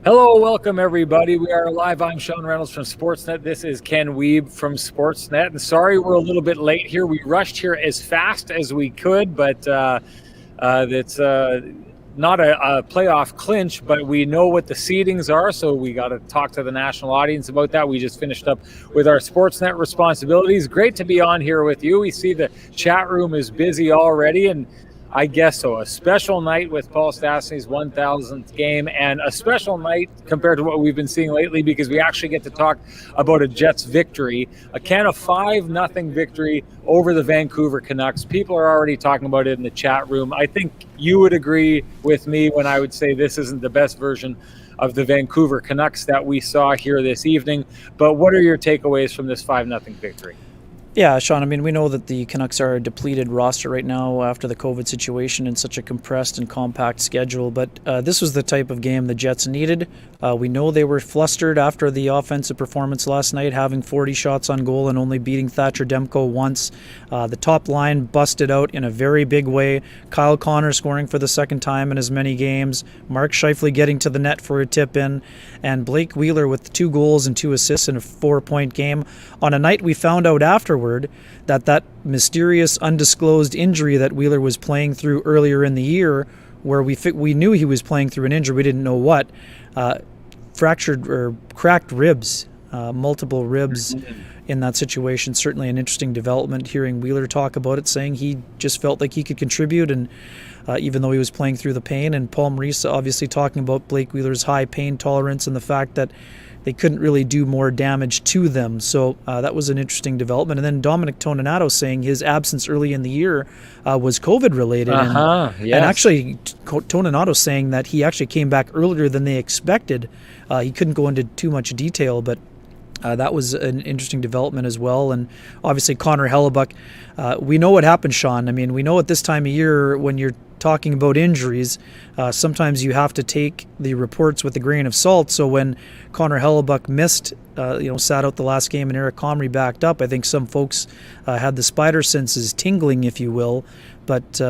Hello, welcome everybody. We are live. I'm Sean Reynolds from Sportsnet. This is Ken Wiebe from Sportsnet. And sorry we're a little bit late here. We rushed here as fast as we could, but it's not a playoff clinch, but we know what the seedings are, so we got to talk to the national audience about that. We just finished up with our Sportsnet responsibilities. Great to be on here with you. We see the chat room is busy already, and I guess so. A special night with Paul Stastny's 1,000th game, and a special night compared to what we've been seeing lately because we actually get to talk about a Jets victory, a 5-0 victory over the Vancouver Canucks. People are already talking about it in the chat room. I think you would agree with me when I would say this isn't the best version of the Vancouver Canucks that we saw here this evening. But what are your takeaways from this 5-0 victory? Yeah, Sean, I mean, we know that the Canucks are a depleted roster right now after the COVID situation and such a compressed and compact schedule, but this was the type of game the Jets needed. We know they were flustered after the offensive performance last night, having 40 shots on goal and only beating Thatcher Demko once. The top line busted out in a very big way. Kyle Connor scoring for the second time in as many games, Mark Scheifele getting to the net for a tip-in, and Blake Wheeler with 2 goals and 2 assists in a 4-point game on a night we found out afterward that mysterious undisclosed injury that Wheeler was playing through earlier in the year, where we knew he was playing through an injury, we didn't know what, fractured or cracked ribs, multiple ribs in that situation. Certainly an interesting development hearing Wheeler talk about it, saying he just felt like he could contribute, and even though he was playing through the pain. And Paul Maurice obviously talking about Blake Wheeler's high pain tolerance and the fact that they couldn't really do more damage to them. So that was an interesting development. And then Dominic Toninato saying his absence early in the year was COVID related. Yes. And actually Toninato saying that he actually came back earlier than they expected. He couldn't go into too much detail, but that was an interesting development as well. And obviously Connor Hellebuck, we know what happened, Sean. I mean, we know at this time of year when you're talking about injuries, sometimes you have to take the reports with a grain of salt. So when Connor Hellebuck missed, sat out the last game and Eric Comrie backed up, I think some folks had the spider senses tingling, if you will. But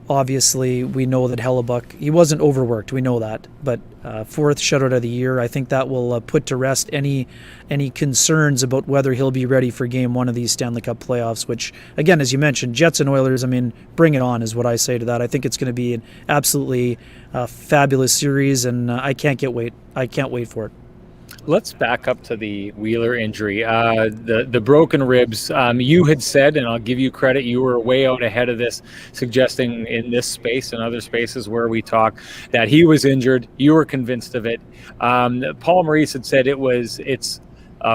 obviously we know that Hellebuck, he wasn't overworked, we know that. But 4th shutout of the year, I think that will put to rest any concerns about whether he'll be ready for game 1 of these Stanley Cup playoffs, which, again, as you mentioned, Jets and Oilers, I mean, bring it on is what I say to that. I think it's going to be an absolutely fabulous series, and I can't wait for it. Let's back up to the Wheeler injury. The broken ribs, you had said, and I'll give you credit, you were way out ahead of this, suggesting in this space and other spaces where we talk that he was injured. You were convinced of it. Paul Maurice had said it's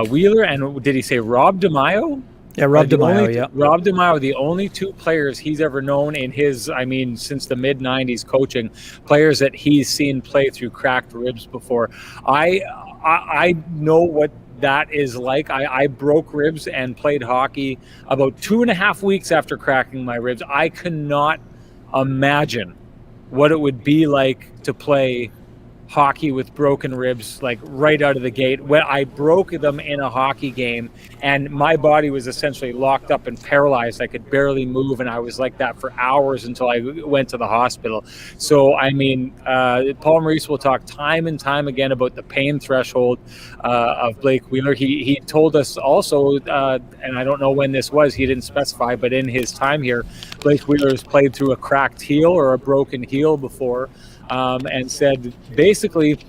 Wheeler, and did he say Rob DeMaio? Yeah, Rob DeMaio, yeah. Rob DeMaio, the only 2 players he's ever known in his, since the mid-'90s coaching, players that he's seen play through cracked ribs before. I know what that is like. I broke ribs and played hockey about 2.5 weeks after cracking my ribs. I cannot imagine what it would be like to play hockey with broken ribs, like right out of the gate. When I broke them in a hockey game, and my body was essentially locked up and paralyzed. I could barely move, and I was like that for hours until I went to the hospital. So, Paul Maurice will talk time and time again about the pain threshold of Blake Wheeler. He told us also, and I don't know when this was, he didn't specify, but in his time here, Blake Wheeler has played through a cracked heel or a broken heel before. And said basically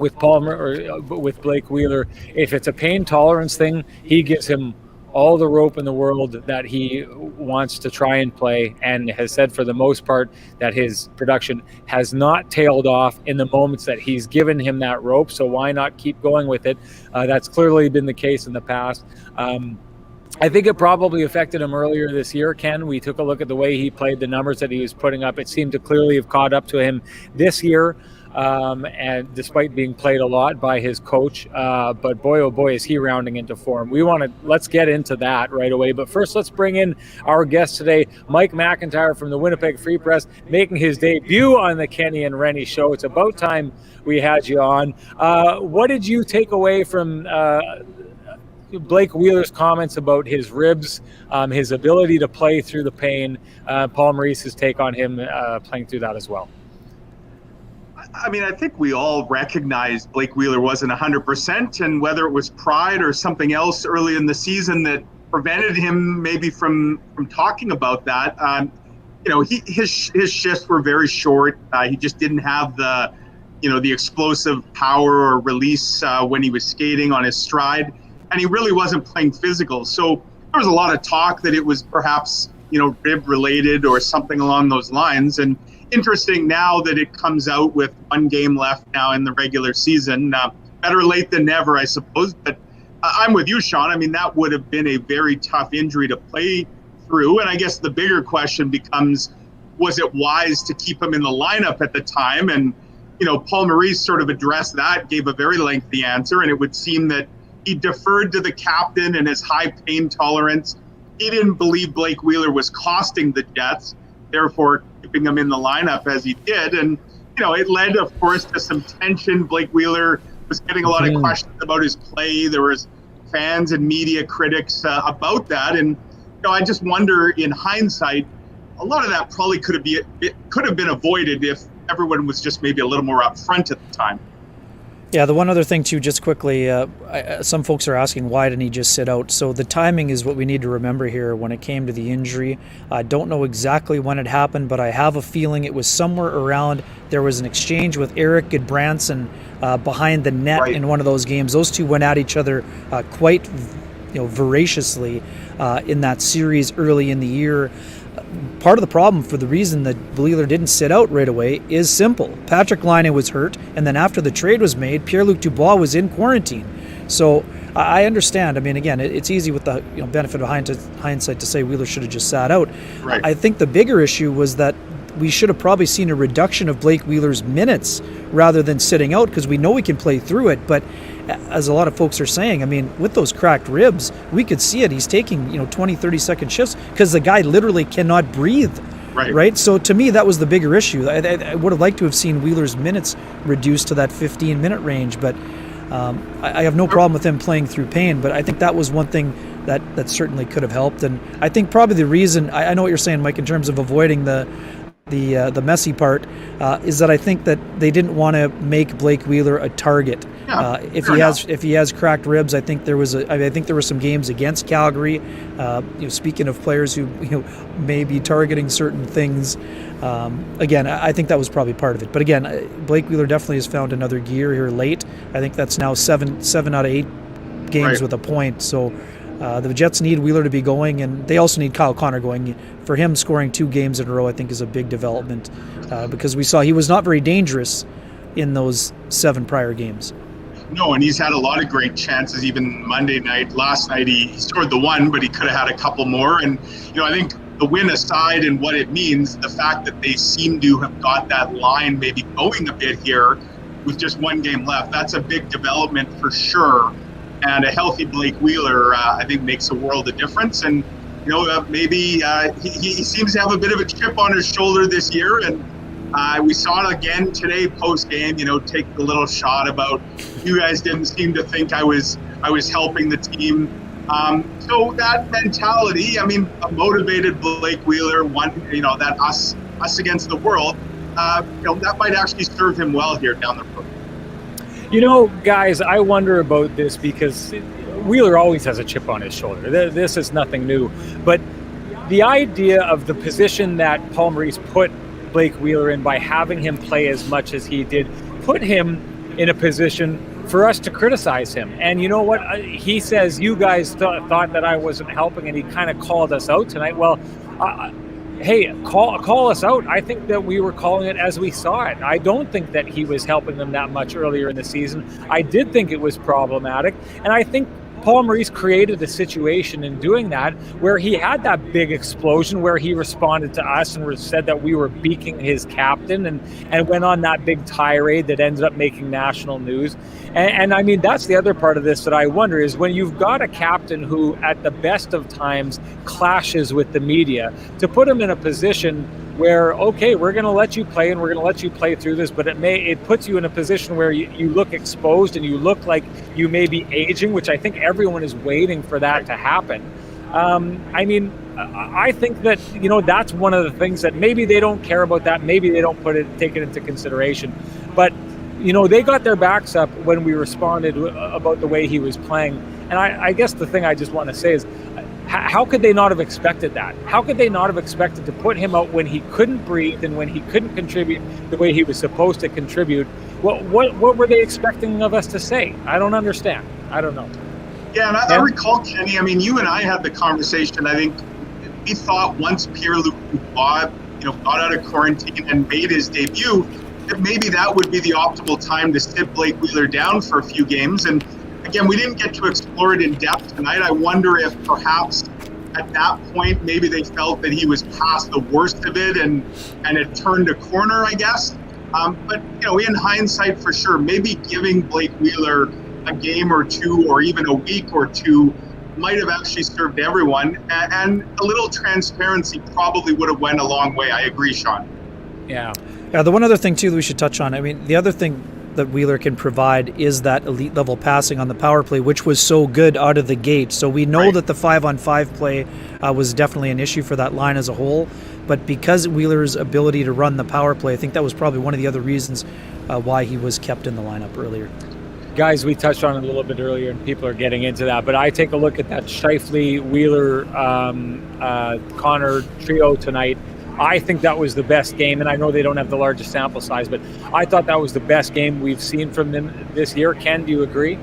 with with Blake Wheeler, if it's a pain tolerance thing, he gives him all the rope in the world that he wants to try and play, and has said for the most part that his production has not tailed off in the moments that he's given him that rope. So why not keep going with it? That's clearly been the case in the past. I think it probably affected him earlier this year, Ken. We took a look at the way he played, the numbers that he was putting up. It seemed to clearly have caught up to him this year, and despite being played a lot by his coach. But boy, oh boy, is he rounding into form. Let's get into that right away. But first, let's bring in our guest today, Mike McIntyre from the Winnipeg Free Press, making his debut on the Kenny and Renny show. It's about time we had you on. What did you take away from Blake Wheeler's comments about his ribs, his ability to play through the pain, Paul Maurice's take on him playing through that as well? I mean, I think we all recognized Blake Wheeler wasn't 100%, and whether it was pride or something else early in the season that prevented him maybe from talking about that. His shifts were very short. He just didn't have the explosive power or release when he was skating on his stride, and he really wasn't playing physical. So there was a lot of talk that it was perhaps rib related or something along those lines. And interesting now that it comes out with one game left now in the regular season. Better late than never, I suppose. But I'm with you, Sean. I mean, that would have been a very tough injury to play through. And I guess the bigger question becomes, was it wise to keep him in the lineup at the time? And, Paul Maurice sort of addressed that, gave a very lengthy answer. And it would seem that he deferred to the captain and his high pain tolerance. He didn't believe Blake Wheeler was costing the Jets, therefore keeping him in the lineup as he did. And, it led, of course, to some tension. Blake Wheeler was getting a lot of questions about his play. There was fans and media critics about that. And, I just wonder, in hindsight, a lot of that probably could have been avoided if everyone was just maybe a little more upfront at the time. Yeah, the one other thing too, just quickly, some folks are asking why didn't he just sit out? So the timing is what we need to remember here when it came to the injury. I don't know exactly when it happened, but I have a feeling it was somewhere around. There was an exchange with Eric Goodbranson behind the net in one of those games. Those two went at each other quite voraciously in that series early in the year. Part of the problem for the reason that Wheeler didn't sit out right away is simple. Patrick Laine was hurt, and then after the trade was made, Pierre-Luc Dubois was in quarantine. So I understand. I mean, again, it's easy with the benefit of hindsight to say Wheeler should have just sat out. Right. I think the bigger issue was that we should have probably seen a reduction of Blake Wheeler's minutes rather than sitting out, because we know he can play through it. But as a lot of folks are saying, I mean, with those cracked ribs, we could see it. He's taking 20, 30-second shifts because the guy literally cannot breathe. Right. So to me, that was the bigger issue. I would have liked to have seen Wheeler's minutes reduced to that 15-minute range, but I have no problem with him playing through pain. But I think that was one thing that certainly could have helped. And I think probably the reason, I know what you're saying, Mike, in terms of avoiding the messy part, is that I think that they didn't want to make Blake Wheeler a target. If he has cracked ribs, I think there were some games against Calgary. Speaking of players who may be targeting certain things, again, I think that was probably part of it. But again, Blake Wheeler definitely has found another gear here late. I think that's now seven out of 8 games with a point. So the Jets need Wheeler to be going, and they also need Kyle Connor going. For him, scoring 2 games in a row, I think, is a big development because we saw he was not very dangerous in those 7 prior games. No, and he's had a lot of great chances, even Monday night. Last night he scored the 1, but he could have had a couple more. And, I think the win aside and what it means, the fact that they seem to have got that line maybe going a bit here with just 1 game left, that's a big development for sure. And a healthy Blake Wheeler, I think, makes a world of difference. And, maybe he seems to have a bit of a chip on his shoulder this year. And we saw it again today post-game, take the little shot about, you guys didn't seem to think I was helping the team. So that mentality, I mean, a motivated Blake Wheeler, that us against the world, that might actually serve him well here down the road. Guys, I wonder about this because Wheeler always has a chip on his shoulder. This is nothing new. But the idea of the position that Paul Maurice put Blake Wheeler in by having him play as much as he did, put him in a position for us to criticize him. And you know what? He says, you guys thought that I wasn't helping, and he kind of called us out tonight. Well, hey, call us out. I think that we were calling it as we saw it. I don't think that he was helping them that much earlier in the season. I did think it was problematic, and I think Paul Maurice created a situation in doing that where he had that big explosion where he responded to us and said that we were beaking his captain and went on that big tirade that ended up making national news. And I mean, that's the other part of this that I wonder is when you've got a captain who at the best of times clashes with the media, to put him in a position where, okay, we're going to let you play and we're going to let you play through this, but it puts you in a position where you look exposed and you look like you may be aging, which I think everyone is waiting for that to happen. I mean, I think that, that's one of the things that maybe they don't care about that. Maybe they don't take it into consideration. But, they got their backs up when we responded about the way he was playing. And I guess the thing I just want to say is, how could they not have expected that? How could they not have expected to put him out when he couldn't breathe and when he couldn't contribute the way he was supposed to contribute? What were they expecting of us to say? I don't understand. I don't know. Yeah, and I recall, Kenny, I mean, you and I had the conversation. I think we thought once Pierre-Luc Dubois, got out of quarantine and made his debut, that maybe that would be the optimal time to sit Blake Wheeler down for a few games. And again, we didn't get to explore it in depth tonight. I wonder if perhaps at that point, maybe they felt that he was past the worst of it and it turned a corner, I guess. But, in hindsight, for sure, maybe giving Blake Wheeler a game or two or even a week or two might have actually served everyone. And a little transparency probably would have went a long way. I agree, Sean. Yeah. Yeah, the one other thing, too, that we should touch on, I mean, the other thing that Wheeler can provide is that elite level passing on the power play, which was so good out of the gate. So we know that the 5-on-5 play was definitely an issue for that line as a whole. But because Wheeler's ability to run the power play, I think that was probably one of the other reasons why he was kept in the lineup earlier. Guys, we touched on it a little bit earlier, and people are getting into that. But I take a look at that Scheifele, Wheeler, Connor trio tonight. I think that was the best game, and I know they don't have the largest sample size, but I thought that was the best game we've seen from them this year. Ken, do you agree?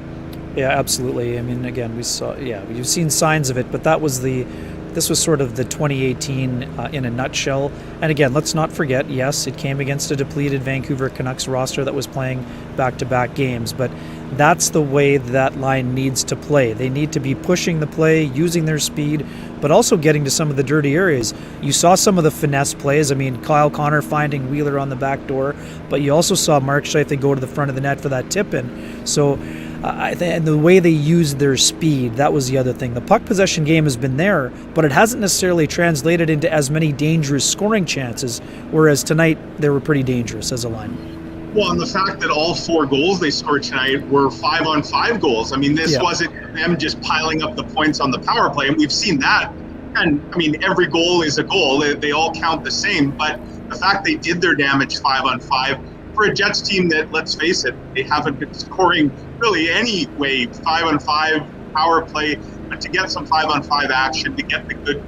Yeah, absolutely. I mean, again, we've seen signs of it, but this was sort of the 2018 in a nutshell. And again, let's not forget, yes, it came against a depleted Vancouver Canucks roster that was playing back-to-back games, but that's the way that line needs to play. They need to be pushing the play, using their speed, but also getting to some of the dirty areas. You saw some of the finesse plays. I mean, Kyle Connor finding Wheeler on the back door, but you also saw Mark Scheifele go to the front of the net for that tip-in. So, and the way they used their speed, that was the other thing. The puck possession game has been there, but it hasn't necessarily translated into as many dangerous scoring chances, whereas tonight they were pretty dangerous as a line. Well, and the fact that all 4 goals they scored tonight were 5-on-5 goals. I mean, this wasn't them just piling up the points on the power play, and we've seen that. And, I mean, every goal is a goal. They all count the same. But the fact they did their damage 5-on-5, for a Jets team that, let's face it, they haven't been scoring really any way 5-on-5 power play, but to get some 5-on-5 action, to get the good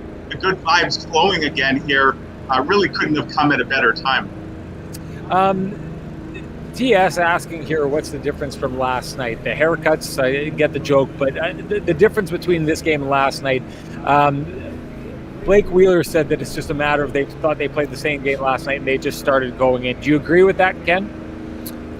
vibes flowing again here, really couldn't have come at a better time. TS asking here, what's the difference from last night? The haircuts, I get the joke, but the difference between this game and last night, Blake Wheeler said that it's just a matter of they thought they played the same game last night and they just started going in. Do you agree with that, Ken?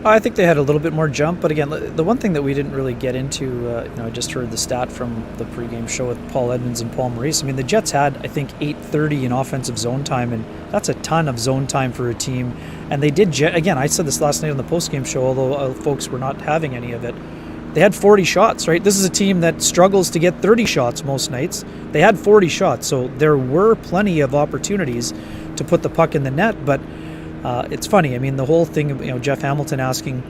I think they had a little bit more jump, but again, the one thing that we didn't really get into, I just heard the stat from the pregame show with Paul Edmonds and Paul Maurice. I mean, the Jets had, I think, 8:30 in offensive zone time, and that's a ton of zone time for a team. And they did, again, I said this last night on the postgame show, although folks were not having any of it. They had 40 shots, right? This is a team that struggles to get 30 shots most nights. They had 40 shots, so there were plenty of opportunities to put the puck in the net, but it's funny. I mean, the whole thing, Jeff Hamilton asking,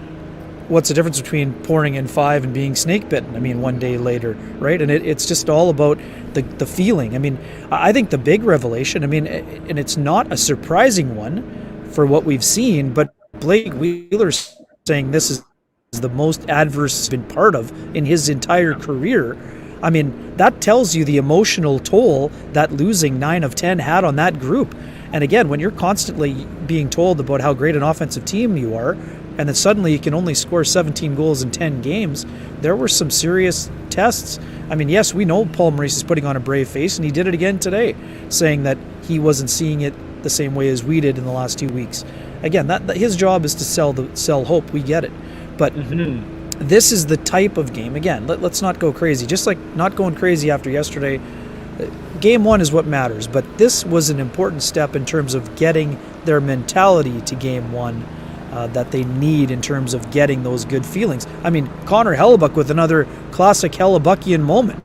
what's the difference between pouring in 5 and being snake bitten? I mean, one day later, right? And it's just all about the feeling. I mean, I think the big revelation, I mean, and it's not a surprising one for what we've seen, but Blake Wheeler saying this is the most adverse he's been part of in his entire career. I mean, that tells you the emotional toll that losing 9 of 10 had on that group. And again, when you're constantly being told about how great an offensive team you are, and then suddenly you can only score 17 goals in 10 games, there were some serious tests. I mean, yes, we know Paul Maurice is putting on a brave face, and he did it again today, saying that he wasn't seeing it the same way as we did in the last 2 weeks. Again, that his job is to sell hope. We get it. But this is the type of game. Again, let's not go crazy. Just like not going crazy after yesterday, Game 1 is what matters. But this was an important step in terms of getting their mentality to Game 1 that they need in terms of getting those good feelings. I mean, Connor Hellebuck with another classic Hellebuckian moment.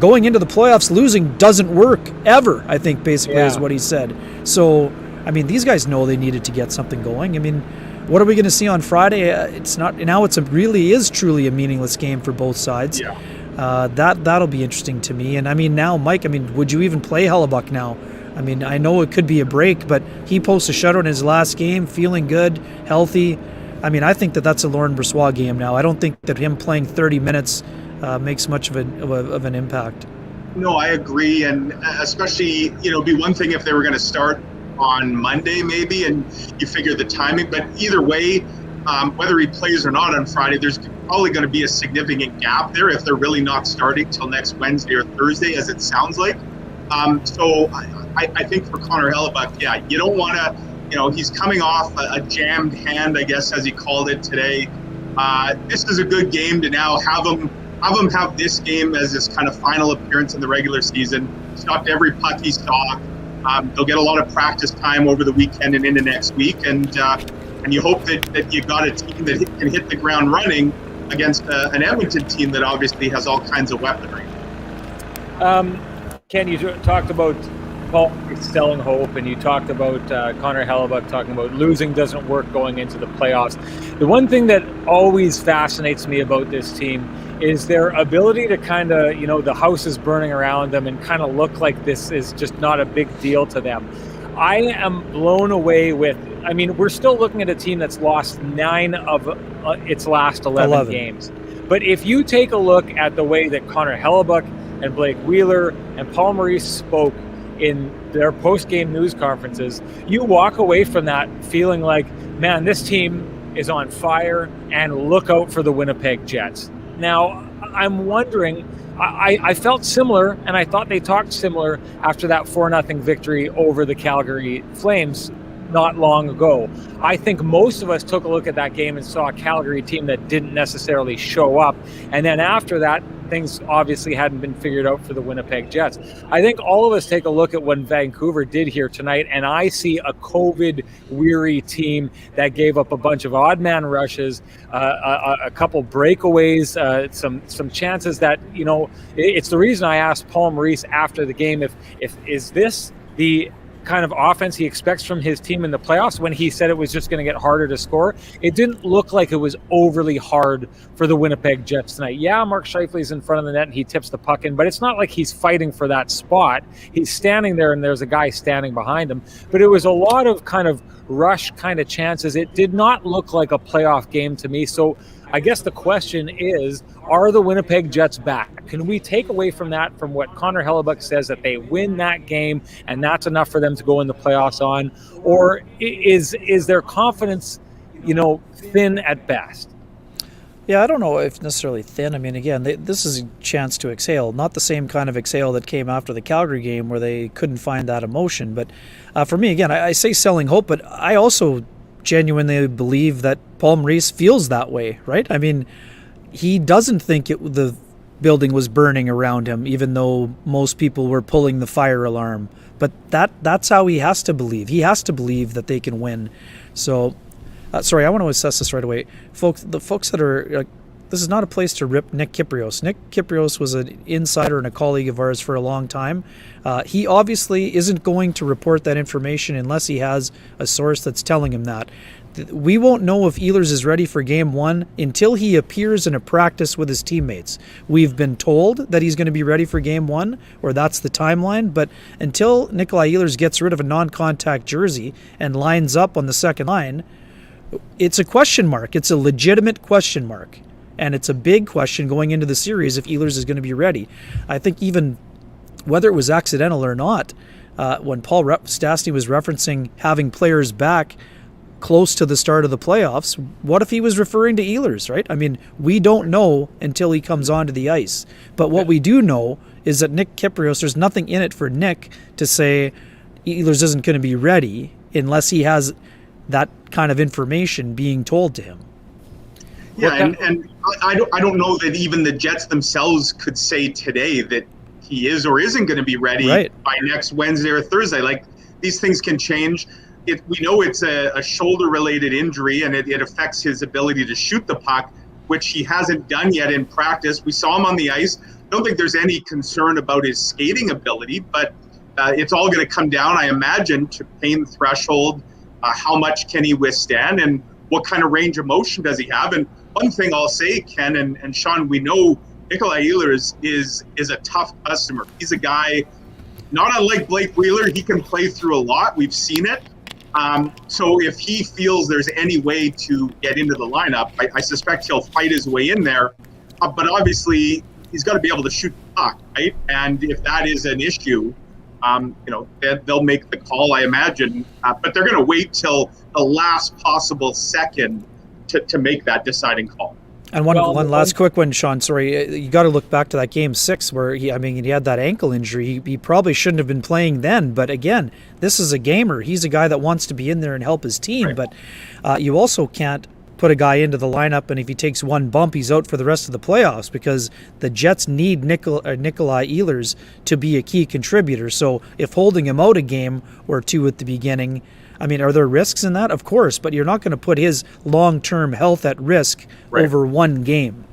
Going into the playoffs losing doesn't work ever, I think, basically is what he said. So, I mean, these guys know they needed to get something going. I mean, what are we going to see on Friday? It's not now. Really is truly a meaningless game for both sides. Yeah. That'll be interesting to me. And I mean, now, Mike. I mean, would you even play Hellebuck now? I mean, I know it could be a break, but he posts a shutout in his last game, feeling good, healthy. I mean, I think that's a Laurent Brossoit game now. I don't think that him playing 30 minutes makes much of an impact. No, I agree, and especially, it'd be one thing if they were going to start on Monday maybe, and you figure the timing, but either way, whether he plays or not on Friday, there's probably going to be a significant gap there if they're really not starting till next Wednesday or Thursday, as it sounds like. So I think for Connor Hellebuck, yeah, you don't want to, he's coming off a jammed hand, I guess, as he called it today. This is a good game to now have him have this game as his kind of final appearance in the regular season. Stopped every puck he saw. They'll get a lot of practice time over the weekend and into next week, and you hope that you got a team that can hit the ground running against an Edmonton team that obviously has all kinds of weaponry. Ken, you talked about Paul selling hope, and you talked about Connor Hellebuck talking about losing doesn't work going into the playoffs. The one thing that always fascinates me about this team is their ability to kind of, the house is burning around them and kind of look like this is just not a big deal to them. I am blown away with, we're still looking at a team that's lost 9 of its last 11 games. But if you take a look at the way that Connor Hellebuck and Blake Wheeler and Paul Maurice spoke in their post-game news conferences, you walk away from that feeling like, man, this team is on fire, and look out for the Winnipeg Jets. Now, I'm wondering, I felt similar, and I thought they talked similar after that 4-0 victory over the Calgary Flames not long ago. I think most of us took a look at that game and saw a Calgary team that didn't necessarily show up. And then after that, things obviously hadn't been figured out for the Winnipeg Jets. I think all of us take a look at what Vancouver did here tonight, and I see a COVID-weary team that gave up a bunch of odd-man rushes, a couple breakaways, some chances that, it's the reason I asked Paul Maurice after the game if is this the kind of offense he expects from his team in the playoffs, when he said it was just going to get harder to score. It didn't look like it was overly hard for the Winnipeg Jets tonight. Yeah, Mark Scheifele's in front of the net and he tips the puck in, but it's not like he's fighting for that spot. He's standing there and there's a guy standing behind him. But it was a lot of kind of rush kind of chances. It did not look like a playoff game to me. So I guess the question is, are the Winnipeg Jets back? Can we take away from that, from what Connor Hellebuck says, that they win that game and that's enough for them to go in the playoffs on? Or is their confidence, thin at best? Yeah, I don't know if necessarily thin. Again, this is a chance to exhale. Not the same kind of exhale that came after the Calgary game where they couldn't find that emotion. But for me, again, I say selling hope, but I also genuinely believe that Paul Maurice feels that way, right? He doesn't think the building was burning around him, even though most people were pulling the fire alarm. But that's how he has to believe. He has to believe that they can win. So, sorry, I want to assess this right away. The folks that are... this is not a place to rip Nick Kypreos. Nick Kypreos was an insider and a colleague of ours for a long time. He obviously isn't going to report that information unless he has a source that's telling him that. We won't know if Ehlers is ready for Game 1 until he appears in a practice with his teammates. We've been told that he's going to be ready for Game 1, or that's the timeline, but until Nikolai Ehlers gets rid of a non-contact jersey and lines up on the second line, it's a question mark. It's a legitimate question mark. And it's a big question going into the series if Ehlers is going to be ready. I think even whether it was accidental or not, when Paul Stastny was referencing having players back close to the start of the playoffs, what if he was referring to Ehlers, right? We don't know until he comes onto the ice. But what we do know is that Nick Kypreos, there's nothing in it for Nick to say Ehlers isn't going to be ready unless he has that kind of information being told to him. Yeah, and I don't know that even the Jets themselves could say today that he is or isn't going to be ready by next Wednesday or Thursday. Like, these things can change. We know it's a shoulder-related injury, and it affects his ability to shoot the puck, which he hasn't done yet in practice. We saw him on the ice. I don't think there's any concern about his skating ability, but it's all going to come down, I imagine, to pain threshold. How much can he withstand, and what kind of range of motion does he have? And one thing I'll say, Ken and Sean, we know Nikolai Ehlers is a tough customer. He's a guy, not unlike Blake Wheeler, he can play through a lot. We've seen it. So if he feels there's any way to get into the lineup, I suspect he'll fight his way in there. But obviously, he's got to be able to shoot the puck, right? And if that is an issue, they'll make the call, I imagine. But they're going to wait till the last possible second to make that deciding call. And one last quick one, Sean. Sorry, you got to look back to that game 6 where he had that ankle injury. He probably shouldn't have been playing then. But again, this is a gamer. He's a guy that wants to be in there and help his team. Right. But you also can't put a guy into the lineup, and if he takes one bump, he's out for the rest of the playoffs, because the Jets need Nikolai Ehlers to be a key contributor. So if holding him out a game or two at the beginning, are there risks in that? Of course, but you're not going to put his long-term health at risk over one game.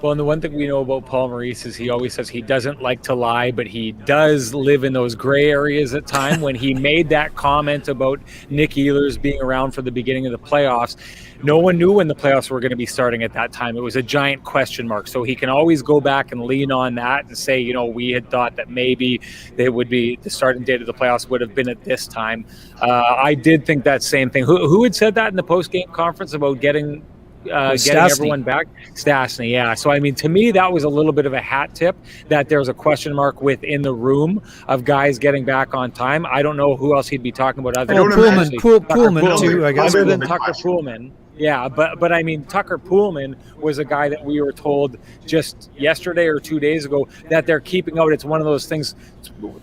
Well, and the one thing we know about Paul Maurice is he always says he doesn't like to lie, but he does live in those gray areas at time. When he made that comment about Nick Ehlers being around for the beginning of the playoffs, no one knew when the playoffs were going to be starting at that time. It was a giant question mark. So he can always go back and lean on that and say, we had thought that maybe they would be, the starting date of the playoffs would have been at this time. I did think that same thing. Who had said that in the post-game conference about getting everyone back? Stastny, yeah. So, to me, that was a little bit of a hat tip that there's a question mark within the room of guys getting back on time. I don't know who else he'd be talking about other than Pullman too, I guess. Other than Tucker Pullman. Yeah, but Tucker Pullman was a guy that we were told just yesterday or 2 days ago that they're keeping out. It's one of those things.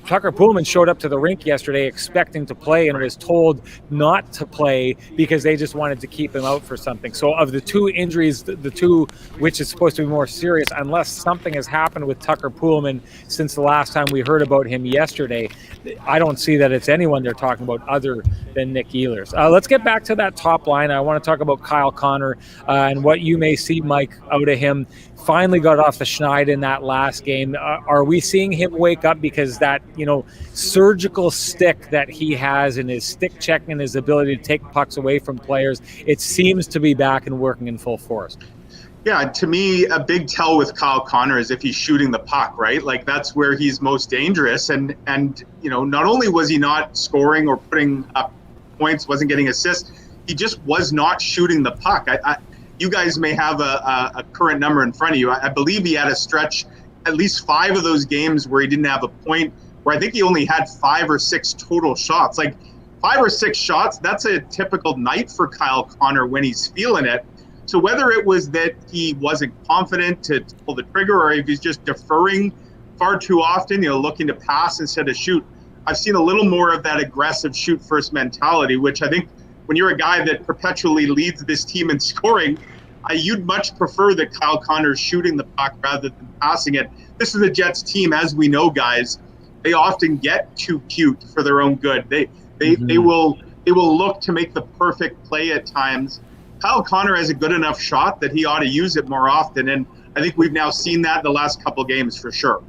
Tucker Pullman showed up to the rink yesterday expecting to play and was told not to play because they just wanted to keep him out for something. So of the two injuries, the two which is supposed to be more serious, unless something has happened with Tucker Pullman since the last time we heard about him yesterday, I don't see that it's anyone they're talking about other than Nick Ehlers. Let's get back to that top line. I want to talk about Kyle Connor and what you may see, Mike, out of him. Finally got off the schneid in that last game. Are we seeing him wake up? Because that, surgical stick that he has in his stick checking and his ability to take pucks away from players, it seems to be back and working in full force. Yeah, to me, a big tell with Kyle Connor is if he's shooting the puck, right? Like, that's where he's most dangerous. And not only was he not scoring or putting up points, wasn't getting assists, he just was not shooting the puck. You guys may have a current number in front of you. I believe he had a stretch, at least 5 of those games where he didn't have a point, where I think he only had 5 or 6 total shots. Like 5 or 6 shots, that's a typical night for Kyle Connor when he's feeling it. So whether it was that he wasn't confident to pull the trigger or if he's just deferring far too often, looking to pass instead of shoot, I've seen a little more of that aggressive shoot first mentality, which I think when you're a guy that perpetually leads this team in scoring, you'd much prefer that Kyle Connor's shooting the puck rather than passing it. This is a Jets team, as we know, guys. They often get too cute for their own good. They will look to make the perfect play at times. Kyle Connor has a good enough shot that he ought to use it more often, and I think we've now seen that in the last couple games for sure.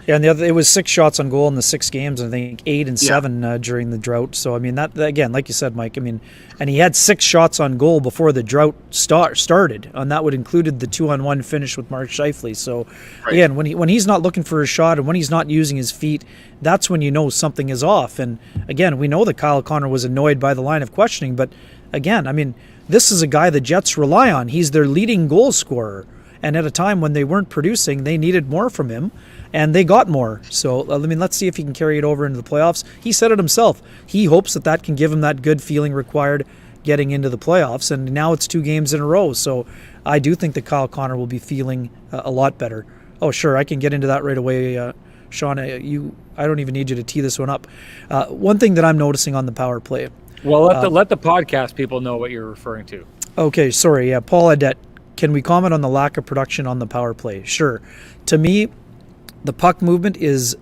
Yeah, and it was 6 shots on goal in the 6 games, I think 8 and 7 during the drought. So, that again, like you said, Mike, and he had 6 shots on goal before the drought started, and that would included the 2-on-1 finish with Mark Scheifele. So, again, when he's not looking for a shot and when he's not using his feet, that's when you know something is off. And, again, we know that Kyle Connor was annoyed by the line of questioning, but, again, this is a guy the Jets rely on. He's their leading goal scorer. And at a time when they weren't producing, they needed more from him, and they got more. So, let's see if he can carry it over into the playoffs. He said it himself. He hopes that can give him that good feeling required getting into the playoffs, and now it's 2 games in a row. So I do think that Kyle Connor will be feeling a lot better. Oh, sure, I can get into that right away. Sean, I don't even need you to tee this one up. One thing that I'm noticing on the power play. Well, let the podcast people know what you're referring to. Okay, sorry. Yeah, Paul Audette. Can we comment on the lack of production on the power play? Sure. To me, the puck movement is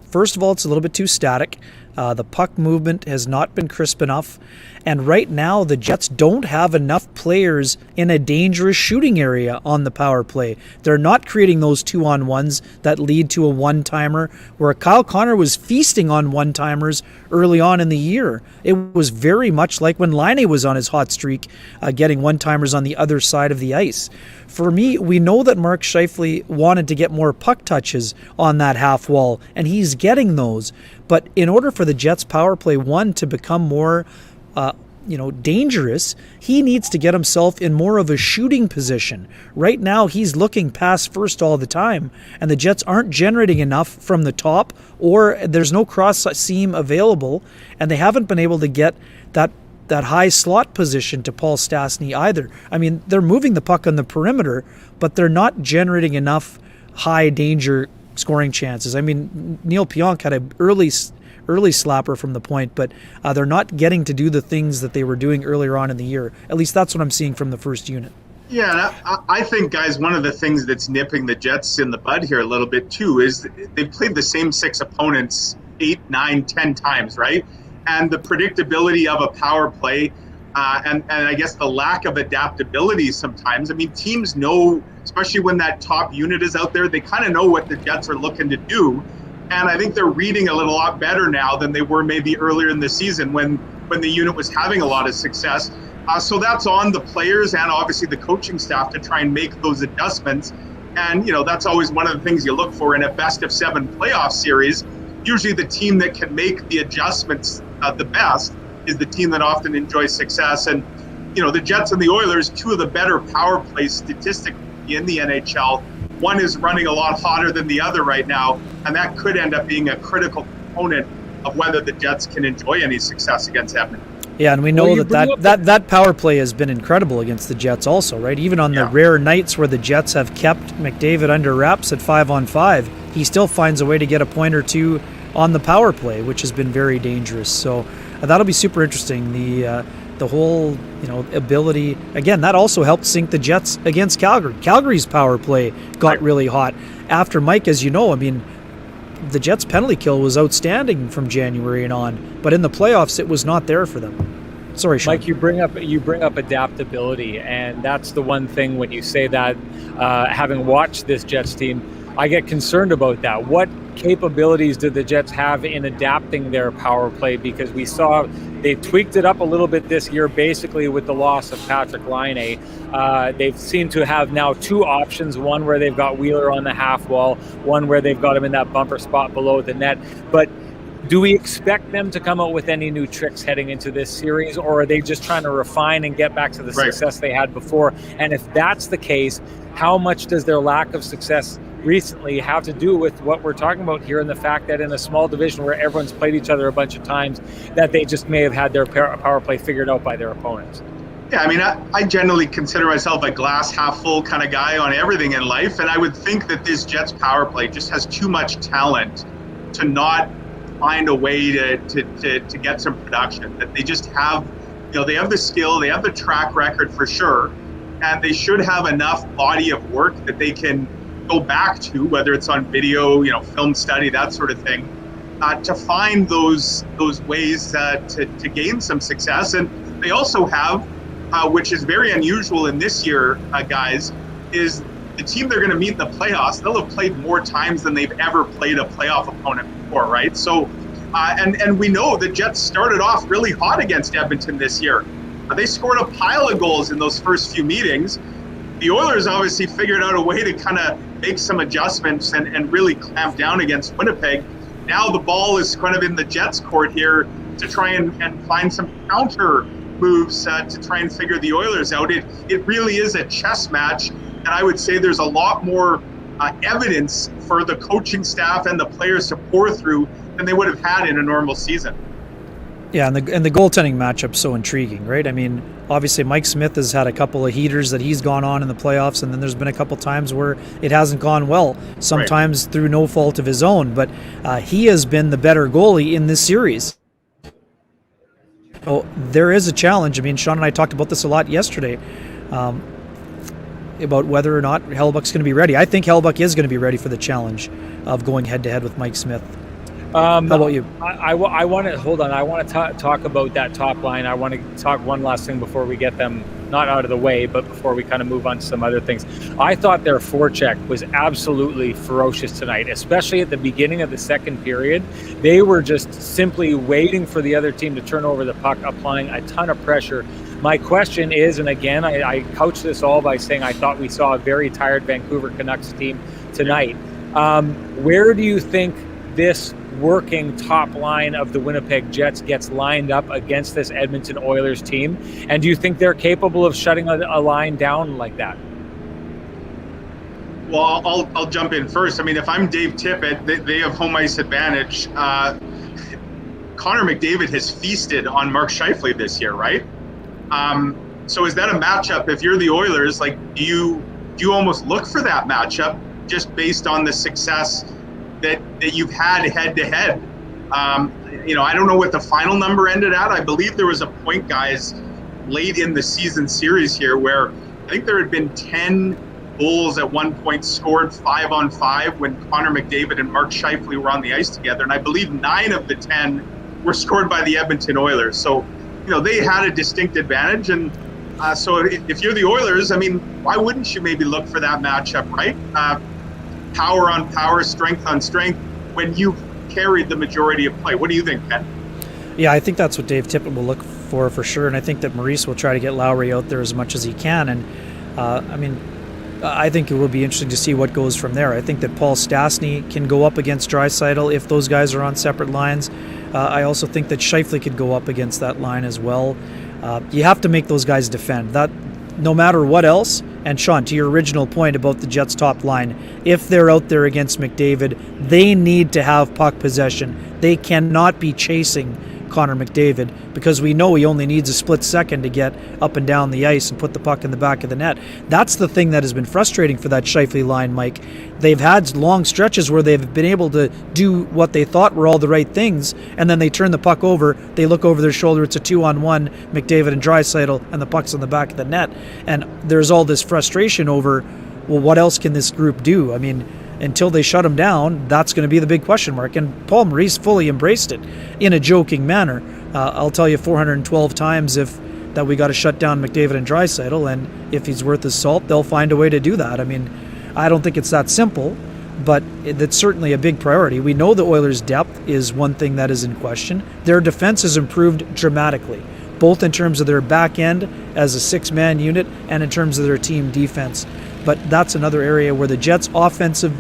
first of all, it's a little bit too static. The puck movement has not been crisp enough. And right now, the Jets don't have enough players in a dangerous shooting area on the power play. They're not creating those 2-on-1s that lead to a one-timer, where Kyle Connor was feasting on one-timers early on in the year. It was very much like when Laine was on his hot streak, getting one-timers on the other side of the ice. For me, we know that Mark Scheifele wanted to get more puck touches on that half wall, and he's getting those. But in order for the Jets power play one to become more dangerous, he needs to get himself in more of a shooting position. Right now, he's looking pass first all the time, and the Jets aren't generating enough from the top, or there's no cross seam available, and they haven't been able to get that high slot position to Paul Stastny either. I mean, they're moving the puck on the perimeter, but they're not generating enough high danger scoring chances. I mean, Neil Pionk had an early slapper from the point, but they're not getting to do the things that they were doing earlier on in the year. At least that's what I'm seeing from the first unit. Yeah, I think, guys, one of the things that's nipping the Jets in the bud here a little bit too is they've played the same 6 opponents 8, 9, 10 times, right? And the predictability of a power play and I guess the lack of adaptability sometimes. I mean, teams know, especially when that top unit is out there, they kind of know what the Jets are looking to do. And I think they're reading a lot better now than they were maybe earlier in the season when the unit was having a lot of success. So that's on the players and obviously the coaching staff to try and make those adjustments. And, that's always one of the things you look for in a best-of-7 playoff series. Usually the team that can make the adjustments the best is the team that often enjoys success. And, the Jets and the Oilers, 2 of the better power plays statistically in the NHL. One is running a lot hotter than the other right now, and that could end up being a critical component of whether the Jets can enjoy any success against Edmonton. Yeah, and we know that power play has been incredible against the Jets also, right? Even on the rare nights where the Jets have kept McDavid under wraps at 5-on-5, he still finds a way to get a point or two on the power play, which has been very dangerous. So that'll be super interesting. The whole ability, again, that also helped sink the Jets against Calgary. Calgary's power play got really hot after Mike, as you know. I mean, the Jets' penalty kill was outstanding from January and on, but in the playoffs it was not there for them. Sorry, Sean. Mike, you bring up adaptability, and that's the one thing when you say that. Having watched this Jets team, I get concerned about that. What capabilities did the Jets have in adapting their power play? Because we saw they tweaked it up a little bit this year, basically with the loss of Patrick Laine. They've seemed to have now 2 options, one where they've got Wheeler on the half wall, one where they've got him in that bumper spot below the net. But do we expect them to come out with any new tricks heading into this series, or are they just trying to refine and get back to the success they had before? And if that's the case, how much does their lack of success recently have to do with what we're talking about here, and the fact that in a small division where everyone's played each other a bunch of times, that they just may have had their power play figured out by their opponents? Yeah, I mean, I generally consider myself a glass half full kind of guy on everything in life, and I would think that this Jets power play just has too much talent to not find a way to get some production. That they just have, they have the skill, they have the track record for sure, and they should have enough body of work that they can go back to, whether it's on video, film study, that sort of thing, to find those ways to gain some success. And they also have, which is very unusual in this year, guys, is the team they're going to meet in the playoffs. They'll have played more times than they've ever played a playoff opponent before, right? So, and we know the Jets started off really hot against Edmonton this year. They scored a pile of goals in those first few meetings. The Oilers obviously figured out a way to kind of make some adjustments and really clamp down against Winnipeg. Now the ball is kind of in the Jets' court here to try and find some counter moves to try and figure the Oilers out. It really is a chess match, and I would say there's a lot more evidence for the coaching staff and the players to pour through than they would have had in a normal season. Yeah, and the goaltending matchup's so intriguing, right? I mean, obviously Mike Smith has had a couple of heaters that he's gone on in the playoffs, and then there's been a couple times where it hasn't gone well, sometimes through no fault of his own, but he has been the better goalie in this series. Oh, there is a challenge. I mean, Sean and I talked about this a lot yesterday, about whether or not Hellebuyck's going to be ready. I think Hellebuyck is going to be ready for the challenge of going head-to-head with Mike Smith. How about you? I want to hold on. I want to talk about that top line. I want to talk one last thing before we get them not out of the way, but before we kind of move on to some other things. I thought their forecheck was absolutely ferocious tonight, especially at the beginning of the second period. They were just simply waiting for the other team to turn over the puck, applying a ton of pressure. My question is, and again, I couch this all by saying I thought we saw a very tired Vancouver Canucks team tonight. Where do you think this working top line of the Winnipeg Jets gets lined up against this Edmonton Oilers team? And do you think they're capable of shutting a line down like that? Well, I'll jump in first. I mean, if I'm Dave Tippett, they have home ice advantage. Connor McDavid has feasted on Mark Scheifele this year, right? So is that a matchup? If you're the Oilers, like, do you almost look for that matchup just based on the success that you've had head to head? I don't know what the final number ended at. I believe there was a point, guys, late in the season series here where I think there had been 10 goals at one point scored 5-on-5 when Connor McDavid and Mark Scheifele were on the ice together. And I believe 9 of the 10 were scored by the Edmonton Oilers. So, they had a distinct advantage. And so if you're the Oilers, I mean, why wouldn't you maybe look for that matchup, right? Power on power, strength on strength, when you've carried the majority of play. What do you think, Ken? Yeah, I think that's what Dave Tippett will look for sure. And I think that Maurice will try to get Lowry out there as much as he can. And, I think it will be interesting to see what goes from there. I think that Paul Stastny can go up against Draisaitl if those guys are on separate lines. I also think that Scheifele could go up against that line as well. You have to make those guys defend. That, no matter what else. And Sean, to your original point about the Jets' top line, if they're out there against McDavid, they need to have puck possession. They cannot be chasing Connor McDavid, because we know he only needs a split second to get up and down the ice and put the puck in the back of the net. That's the thing that has been frustrating for that Scheifele line, Mike. They've had long stretches where they've been able to do what they thought were all the right things, and then they turn the puck over, they look over their shoulder, it's a 2-on-1, McDavid and Draisaitl, and the puck's on the back of the net. And there's all this frustration over, well, what else can this group do? I mean, until they shut him down, that's going to be the big question mark. And Paul Maurice fully embraced it in a joking manner. I'll tell you 412 times that we got to shut down McDavid and Draisaitl, and if he's worth his salt, they'll find a way to do that. I mean, I don't think it's that simple, but it's certainly a big priority. We know the Oilers' depth is one thing that is in question. Their defense has improved dramatically, both in terms of their back end as a six-man unit and in terms of their team defense. But that's another area where the Jets' offensive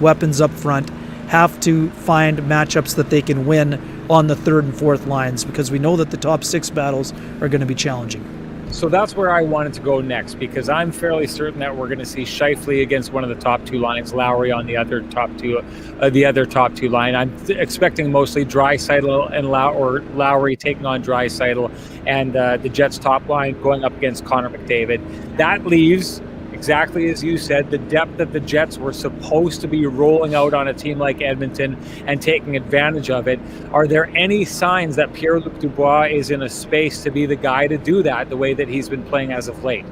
weapons up front have to find matchups that they can win on the third and fourth lines, because we know that the top six battles are going to be challenging. So that's where I wanted to go next, because I'm fairly certain that we're going to see Scheifele against one of the top two lines, Lowry on the other top two line. I'm expecting mostly Draisaitl and Lowry taking on Draisaitl, and the Jets' top line going up against Connor McDavid. That leaves, exactly as you said, the depth that the Jets were supposed to be rolling out on a team like Edmonton and taking advantage of it. Are there any signs that Pierre-Luc Dubois is in a space to be the guy to do that the way that he's been playing as of late?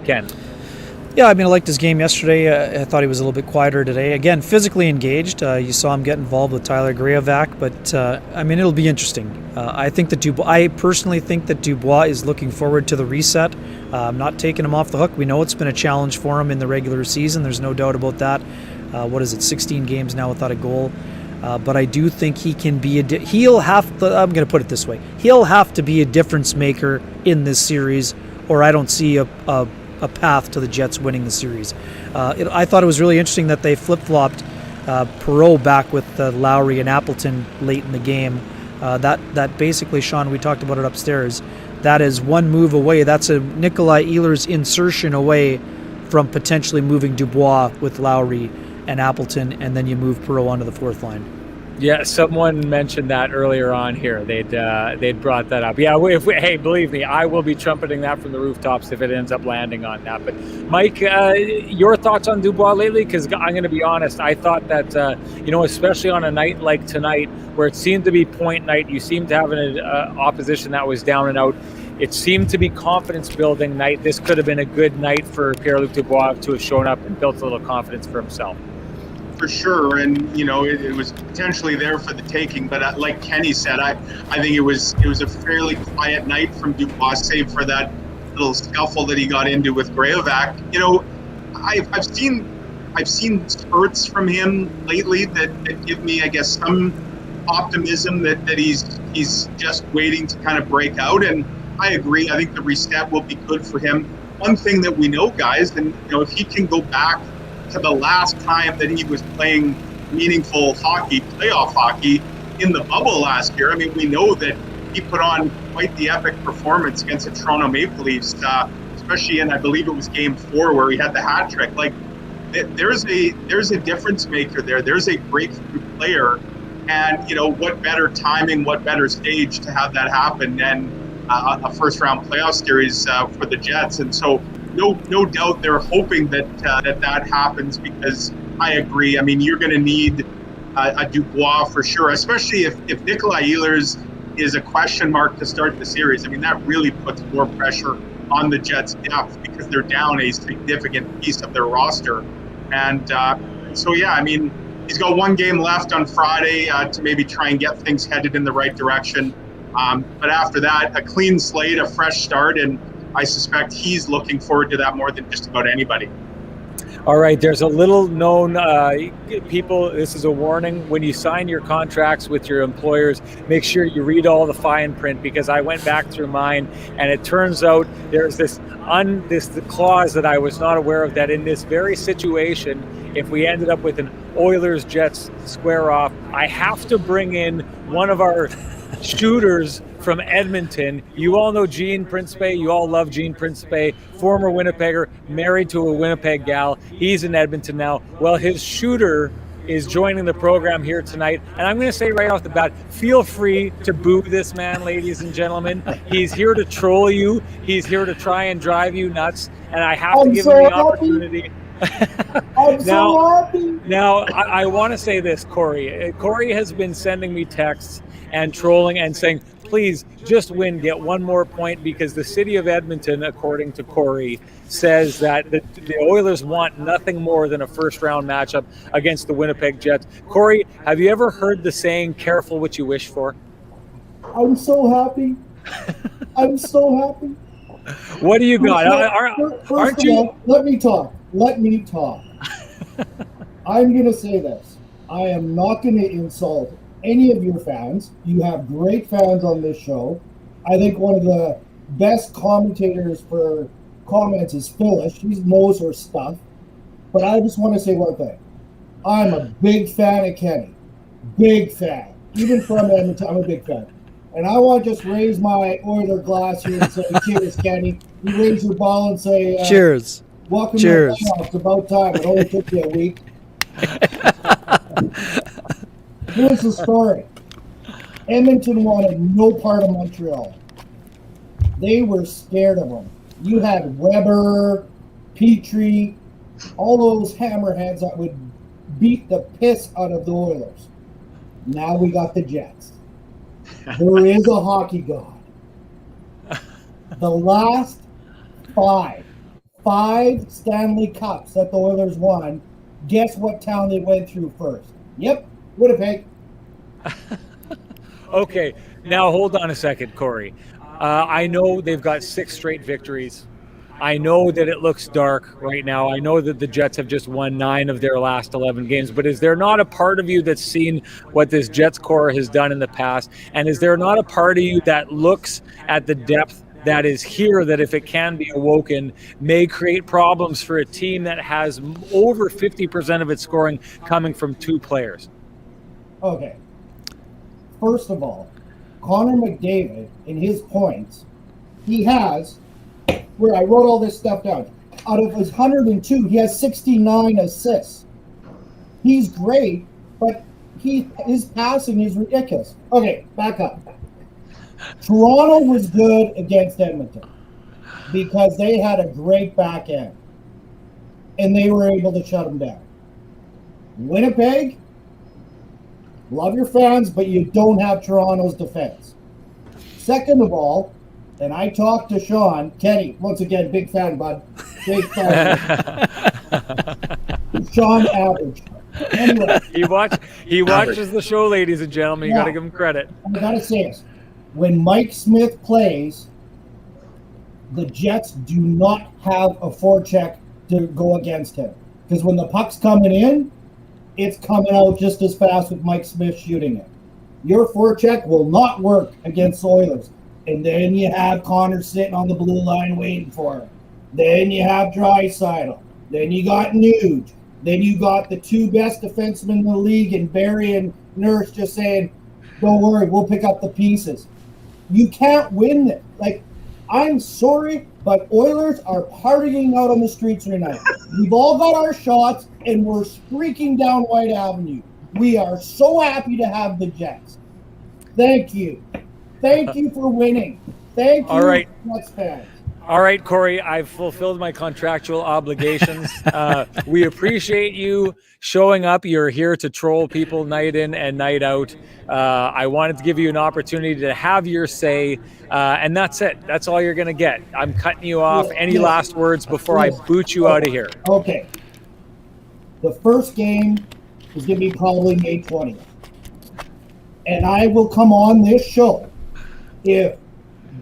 Ken? Yeah, I liked his game yesterday. I thought he was a little bit quieter today. Again, physically engaged. You saw him get involved with Tyler Graovac, but it'll be interesting. I personally think that Dubois is looking forward to the reset. I'm not taking him off the hook. We know it's been a challenge for him in the regular season. There's no doubt about that. 16 games now without a goal. But I do think he can be I'm going to put it this way. He'll have to be a difference maker in this series, or I don't see a path to the Jets winning the series. I thought it was really interesting that they flip-flopped Perreault back with Lowry and Appleton late in the game. That basically, Sean, we talked about it upstairs, that is one move away. That's a Nikolai Ehlers insertion away from potentially moving Dubois with Lowry and Appleton, and then you move Perreault onto the fourth line. Yeah, someone mentioned that earlier on here. They'd brought that up. Yeah, hey, believe me, I will be trumpeting that from the rooftops if it ends up landing on that. But Mike, your thoughts on Dubois lately? Because I'm going to be honest, I thought that especially on a night like tonight, where it seemed to be point night, you seemed to have an opposition that was down and out. It seemed to be confidence-building night. This could have been a good night for Pierre-Luc Dubois to have shown up and built a little confidence for himself. For sure, and it was potentially there for the taking, but like Kenny said, I think it was a fairly quiet night from Dubois, save for that little scuffle that he got into with Graovac. I've seen spurts from him lately that give me, I guess, some optimism that he's just waiting to kind of break out. And I agree. I think the reset will be good for him. One thing that we know, guys, and if he can go back to the last time that he was playing meaningful hockey, playoff hockey, in the bubble last year. I mean, we know that he put on quite the epic performance against the Toronto Maple Leafs, especially in, I believe it was Game 4 where he had the hat trick. Like, there's a difference maker there. There's a breakthrough player, and what better timing, what better stage to have that happen than a first round playoff series for the Jets. And so no doubt they're hoping that that happens, because I agree. I mean, you're going to need a Dubois for sure, especially if Nikolai Ehlers is a question mark to start the series. I mean, that really puts more pressure on the Jets' depth, because they're down a significant piece of their roster. And so, yeah, I mean, he's got one game left on Friday to maybe try and get things headed in the right direction. But after that, a clean slate, a fresh start, and I suspect he's looking forward to that more than just about anybody. All right, there's a little known people, this is a warning. When you sign your contracts with your employers, make sure you read all the fine print, because I went back through mine and it turns out there's this clause that I was not aware of, that in this very situation, if we ended up with an Oilers-Jets square off, I have to bring in one of our shooters from Edmonton. You all know Gene Principe. You all love Gene Principe, former Winnipegger, married to a Winnipeg gal. He's in Edmonton now. Well, his shooter is joining the program here tonight. And I'm going to say right off the bat, feel free to boo this man, ladies and gentlemen. He's here to troll you. He's here to try and drive you nuts. And I have to give him the opportunity. I'm so happy. Now, I want to say this, Corey. Corey has been sending me texts and trolling and saying, please just win, get one more point, because the city of Edmonton, according to Corey, says that the Oilers want nothing more than a first-round matchup against the Winnipeg Jets. Corey, have you ever heard the saying, careful what you wish for? I'm so happy. I'm so happy. What do you got? First of all, let me talk. I'm going to say this. I am not going to insult any of your fans. You have great fans on this show. I think one of the best commentators for comments is Phyllis. She knows her stuff. But I just want to say one thing. I'm a big fan of Kenny. Big fan. Even from Edmonton, I'm a big fan. And I want to just raise my Oiler glass here and say, cheers, Kenny. You raise your ball and say, cheers. Welcome Cheers. to the playoffs. It's about time. It only took you a week. Here's the story. Edmonton wanted no part of Montreal. They were scared of them. You had Weber, Petrie, all those hammerheads that would beat the piss out of the Oilers. Now we got the Jets. There is a hockey god. The last five Stanley Cups that the Oilers won, guess what town they went through first? Yep, Winnipeg. Okay, now hold on a second, Corey. I know they've got 6 straight victories. I know that it looks dark right now. I know that the Jets have just won 9 of their last 11 games, but is there not a part of you that's seen what this Jets core has done in the past? And is there not a part of you that looks at the depth that is here, that if it can be awoken, may create problems for a team that has over 50% of its scoring coming from 2 players? Okay. First of all, Connor McDavid, in his points, he has, where I wrote all this stuff down, out of his 102, he has 69 assists. He's great, but his passing is ridiculous. Okay, back up. Toronto was good against Edmonton because they had a great back end, and they were able to shut them down. Winnipeg, love your fans, but you don't have Toronto's defense. Second of all, and I talked to Sean, Kenny, once again, big fan, bud. Big fan. Sean average. Anyway. He watches the show, ladies and gentlemen. You got to give him credit. I got to say this. When Mike Smith plays, the Jets do not have a forecheck to go against him. Because when the puck's coming in, it's coming out just as fast with Mike Smith shooting it. Your forecheck will not work against the Oilers. And then you have Connor sitting on the blue line waiting for him. Then you have Draisaitl. Then you got Nuge. Then you got the 2 best defensemen in the league, and Barry and Nurse just saying, Don't worry, we'll pick up the pieces. You can't win this. Like, I'm sorry, but Oilers are partying out on the streets tonight. We've all got our shots, and we're streaking down White Avenue. We are so happy to have the Jets. Thank you. Thank you for winning. Thank you, All right. Jets fans. All right, Corey, I've fulfilled my contractual obligations. We appreciate you showing up. You're here to troll people night in and night out. I wanted to give you an opportunity to have your say, and that's it. That's all you're going to get. I'm cutting you off. Any last words before I boot you out of here? Okay. The first game is going to be probably May 20th. And I will come on this show if,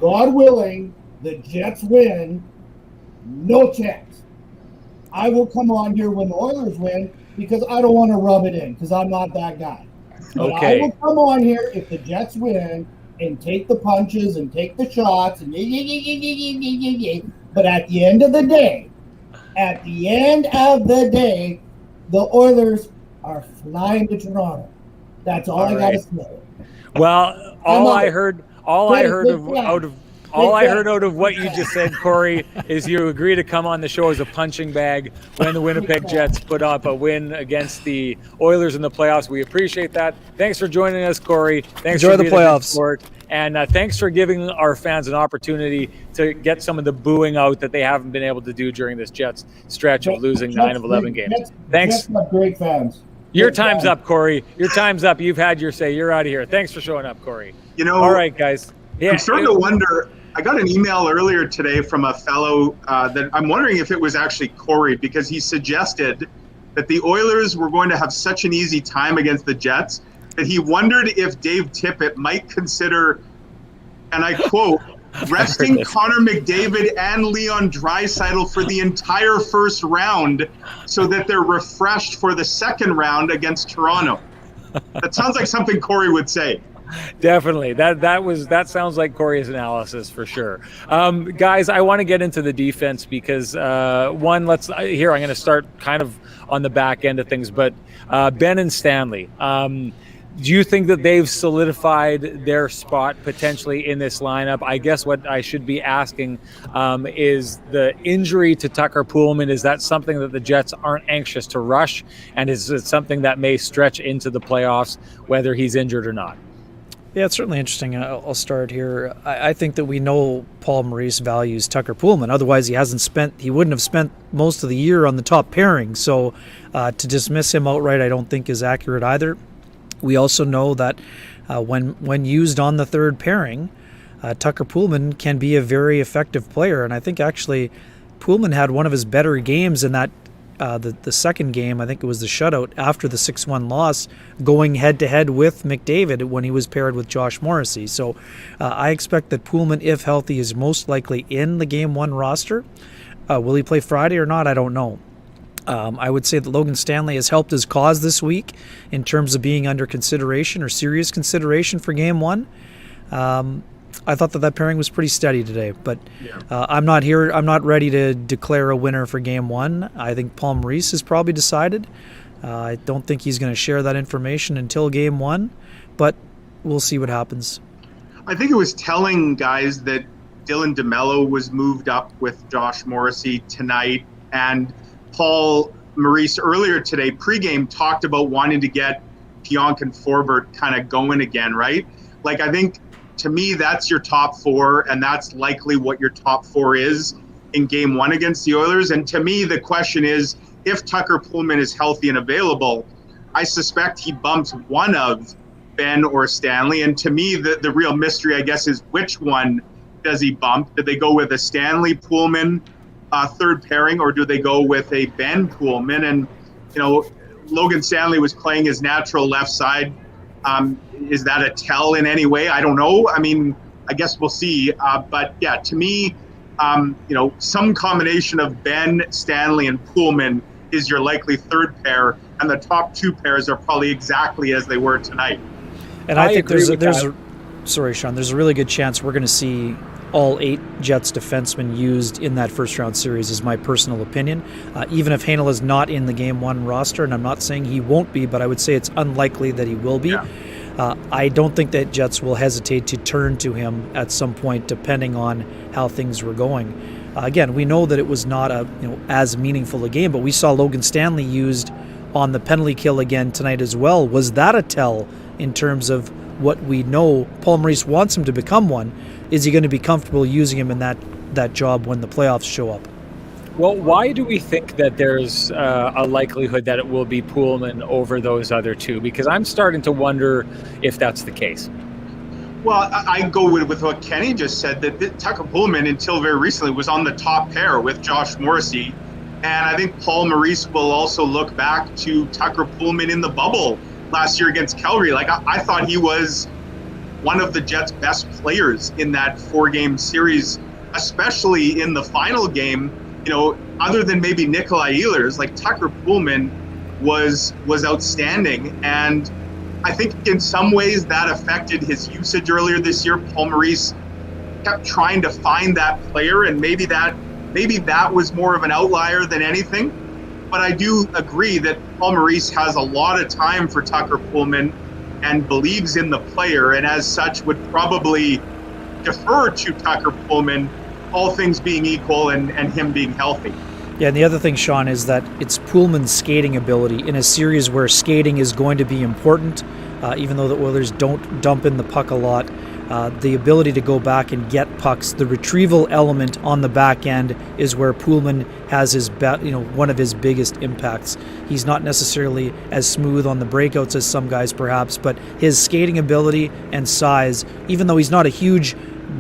God willing, the Jets win, no chance. I will come on here when the Oilers win because I don't want to rub it in because I'm not that guy. But Okay. I will come on here if the Jets win and take the punches and take the shots and but at the end of the day, the Oilers are flying to Toronto. That's all I gotta say. Well, all I heard out of what you just said, Corey, is you agree to come on the show as a punching bag when the Winnipeg Jets put up a win against the Oilers in the playoffs. We appreciate that. Thanks for joining us, Corey. Thanks Enjoy for the being a good playoffs. sport. And thanks for giving our fans an opportunity to get some of the booing out that they haven't been able to do during this Jets stretch of losing 9 of 11 games. Thanks. Jets have great fans. Your time's up, Corey. Your time's up. You've had your say. You're out of here. Thanks for showing up, Corey. All right, guys. Yeah, I'm starting to wonder. I got an email earlier today from a fellow that I'm wondering if it was actually Corey because he suggested that the Oilers were going to have such an easy time against the Jets that he wondered if Dave Tippett might consider, and I quote, resting Connor McDavid and Leon Draisaitl for the entire first round so that they're refreshed for the second round against Toronto. That sounds like something Corey would say. Definitely. That sounds like Corey's analysis for sure. Guys, I want to get into the defense because I'm going to start kind of on the back end of things, but Ben and Stanley, do you think that they've solidified their spot potentially in this lineup? I guess what I should be asking is the injury to Tucker Pullman, is that something that the Jets aren't anxious to rush? And is it something that may stretch into the playoffs, whether he's injured or not? Yeah, it's certainly interesting. I'll start here. I think that we know Paul Maurice values Tucker Pullman. Otherwise, he wouldn't have spent most of the year on the top pairing. So to dismiss him outright, I don't think is accurate either. We also know that when used on the third pairing, Tucker Pullman can be a very effective player. And I think actually Pullman had one of his better games in that the second game. I think it was the shutout after the 6-1 loss, going head-to-head with McDavid when he was paired with Josh Morrissey. So I expect that Pullman, if healthy, is most likely in the Game 1 roster. Will he play Friday or not? I don't know. I would say that Logan Stanley has helped his cause this week in terms of being under consideration or serious consideration for Game 1. I thought that pairing was pretty steady today, but I'm not ready to declare a winner for Game 1. I think Paul Maurice has probably decided. I don't think he's going to share that information until Game 1, but we'll see what happens. I think it was telling, guys, that Dylan DeMello was moved up with Josh Morrissey tonight, and Paul Maurice earlier today, pregame, talked about wanting to get Pionk and Forbert kind of going again, right? Like, I think, to me, that's your top four, and that's likely what your top four is in Game 1 against the Oilers. And to me, the question is, if Tucker Pullman is healthy and available, I suspect he bumps one of Ben or Stanley. And to me, the real mystery, I guess, is which one does he bump? Do they go with a Stanley Pullman third pairing, or do they go with a Ben Pullman? And, Logan Stanley was playing his natural left side. Is that a tell in any way? I don't know. I mean, I guess we'll see. But yeah, to me, some combination of Ben, Stanley, and Pullman is your likely third pair, and the top two pairs are probably exactly as they were tonight. And I think there's a really good chance we're going to see all 8 Jets defensemen used in that first round series, is my personal opinion. Even if Hanel is not in the Game 1 roster, and I'm not saying he won't be, but I would say it's unlikely that he will be. Yeah. I don't think that Jets will hesitate to turn to him at some point, depending on how things were going. Again, we know that it was not as meaningful a game, but we saw Logan Stanley used on the penalty kill again tonight as well. Was that a tell in terms of what we know Paul Maurice wants him to become one? Is he going to be comfortable using him in that job when the playoffs show up? Well, why do we think that there's a likelihood that it will be Pullman over those other two? Because I'm starting to wonder if that's the case. Well, I go with what Kenny just said, that Tucker Pullman, until very recently, was on the top pair with Josh Morrissey. And I think Paul Maurice will also look back to Tucker Pullman in the bubble last year against Calgary. Like, I thought he was one of the Jets' best players in that 4-game series, especially in the final game. Other than maybe Nikolai Ehlers, like Tucker Pullman was outstanding. And I think in some ways that affected his usage earlier this year. Paul Maurice kept trying to find that player, and maybe that was more of an outlier than anything. But I do agree that Paul Maurice has a lot of time for Tucker Pullman and believes in the player, and as such would probably defer to Tucker Pullman, all things being equal and him being healthy. Yeah, and the other thing, Sean, is that it's Pullman's skating ability in a series where skating is going to be important, even though the Oilers don't dump in the puck a lot. The ability to go back and get pucks, the retrieval element on the back end is where Pullman has one of his biggest impacts. He's not necessarily as smooth on the breakouts as some guys perhaps, but his skating ability and size, even though he's not a huge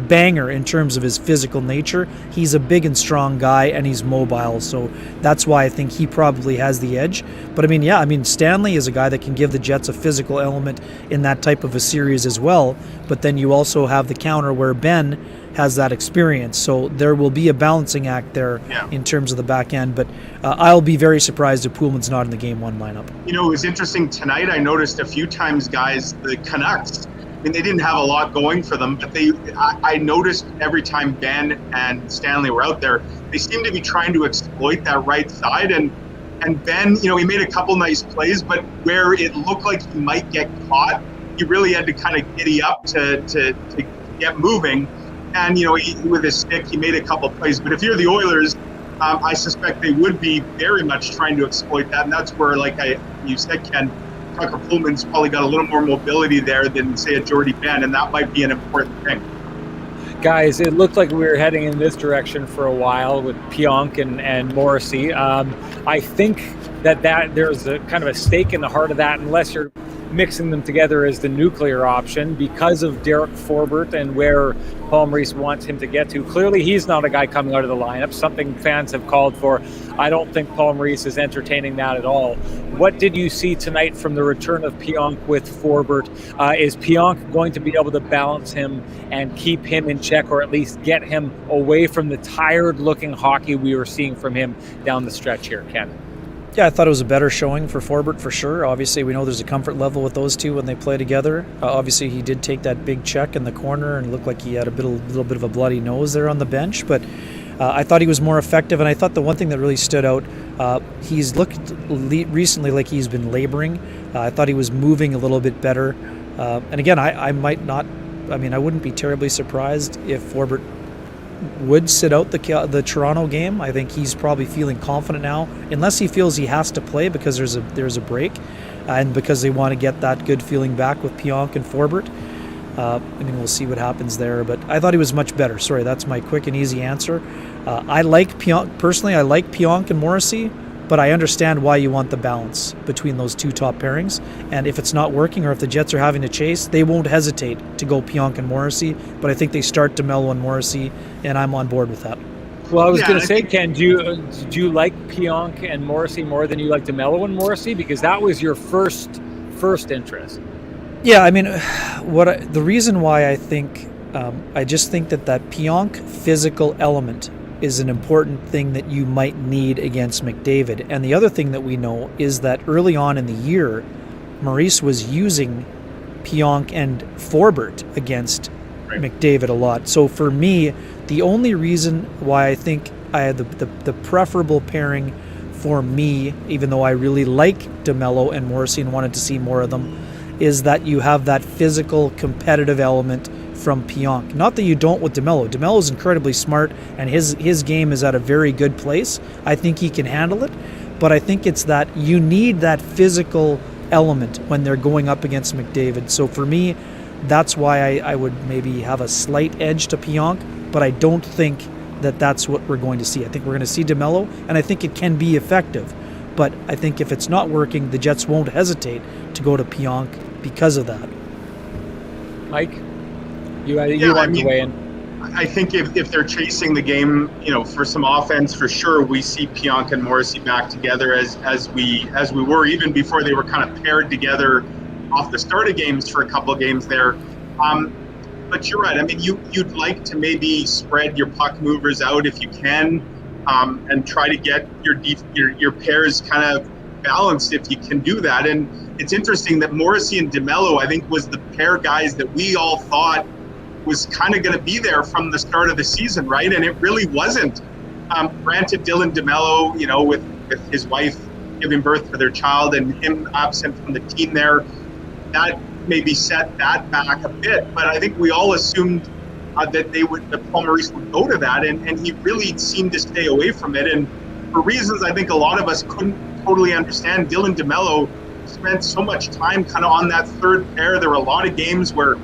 banger in terms of his physical nature, he's a big and strong guy and he's mobile, so that's why I think he probably has the edge. But Stanley is a guy that can give the Jets a physical element in that type of a series as well, but then you also have the counter where Ben has that experience, so there will be a balancing act there in terms of the back end. But I'll be very surprised if Pullman's not in the Game 1 lineup. It was interesting tonight. I noticed a few times, guys, the Canucks, they didn't have a lot going for them, but I noticed every time Ben and Stanley were out there, they seemed to be trying to exploit that right side. And Ben, he made a couple nice plays, but where it looked like he might get caught, he really had to kind of giddy up to get moving. And, with his stick, he made a couple plays. But if you're the Oilers, I suspect they would be very much trying to exploit that. And that's where, you said, Ken, Tucker Pullman's probably got a little more mobility there than, say, a Jordy Ben, and that might be an important thing. Guys, it looked like we were heading in this direction for a while with Pionk and Morrissey. I think that there's a kind of a stake in the heart of that, unless you're mixing them together as the nuclear option, because of Derek Forbort and where Paul Maurice wants him to get to. Clearly, he's not a guy coming out of the lineup, something fans have called for. I don't think Paul Maurice is entertaining that at all. What did you see tonight from the return of Pionk with Forbort? Is Pionk going to be able to balance him and keep him in check, or at least get him away from the tired-looking hockey we were seeing from him down the stretch here, Ken? Yeah, I thought it was a better showing for Forbort for sure. Obviously, we know there's a comfort level with those two when they play together. Obviously, he did take that big check in the corner and looked like he had a little bit of a bloody nose there on the bench. But I thought he was more effective, and I thought the one thing that really stood out, he's looked recently like he's been laboring. I thought he was moving a little bit better. And again, I wouldn't be terribly surprised if Forbort would sit out the Toronto game. I think he's probably feeling confident now, unless he feels he has to play because there's a break, and because they want to get that good feeling back with Pionk and Forbort. We'll see what happens there, but I thought he was much better. Sorry, that's my quick and easy answer. I like Pionk personally. I like Pionk and Morrissey, but I understand why you want the balance between those two top pairings. And if it's not working, or if the Jets are having to chase, they won't hesitate to go Pionk and Morrissey. But I think they start DeMello and Morrissey, and I'm on board with that. Well, I was going to say, Ken, do you like Pionk and Morrissey more than you like DeMello and Morrissey? Because that was your first interest. Yeah, the reason why I think, I just think that Pionk physical element is an important thing that you might need against McDavid. And the other thing that we know is that early on in the year, Maurice was using Pionk and Forbort against McDavid a lot. So for me, the only reason why I think I had the preferable pairing for me, even though I really like DeMello and Morrissey and wanted to see more of them, is that you have that physical, competitive element from Pionk. Not that you don't with DeMello. DeMello's incredibly smart, and his game is at a very good place. I think he can handle it, but I think it's that you need that physical element when they're going up against McDavid. So for me, that's why I would maybe have a slight edge to Pionk, but I don't think that that's what we're going to see. I think we're going to see DeMello, and I think it can be effective. But I think if it's not working, the Jets won't hesitate to go to Pionk because of that. Mike, you want to weigh in? I think if they're chasing the game, for some offense, for sure, we see Pionk and Morrissey back together as we were even before they were kind of paired together off the start of games for a couple of games there. But you're right. I mean, you'd like to maybe spread your puck movers out if you can, and try to get your pairs kind of balanced if you can do that. And it's interesting that Morrissey and DeMello, I think, was the pair guys that we all thought was kind of going to be there from the start of the season, right? And it really wasn't. Granted, Dylan DeMello, with his wife giving birth to their child and him absent from the team there, that maybe set that back a bit. But I think we all assumed that Paul Maurice would go to that, and he really seemed to stay away from it. And for reasons I think a lot of us couldn't totally understand, Dylan DeMello spent so much time kind of on that third pair. There were a lot of games where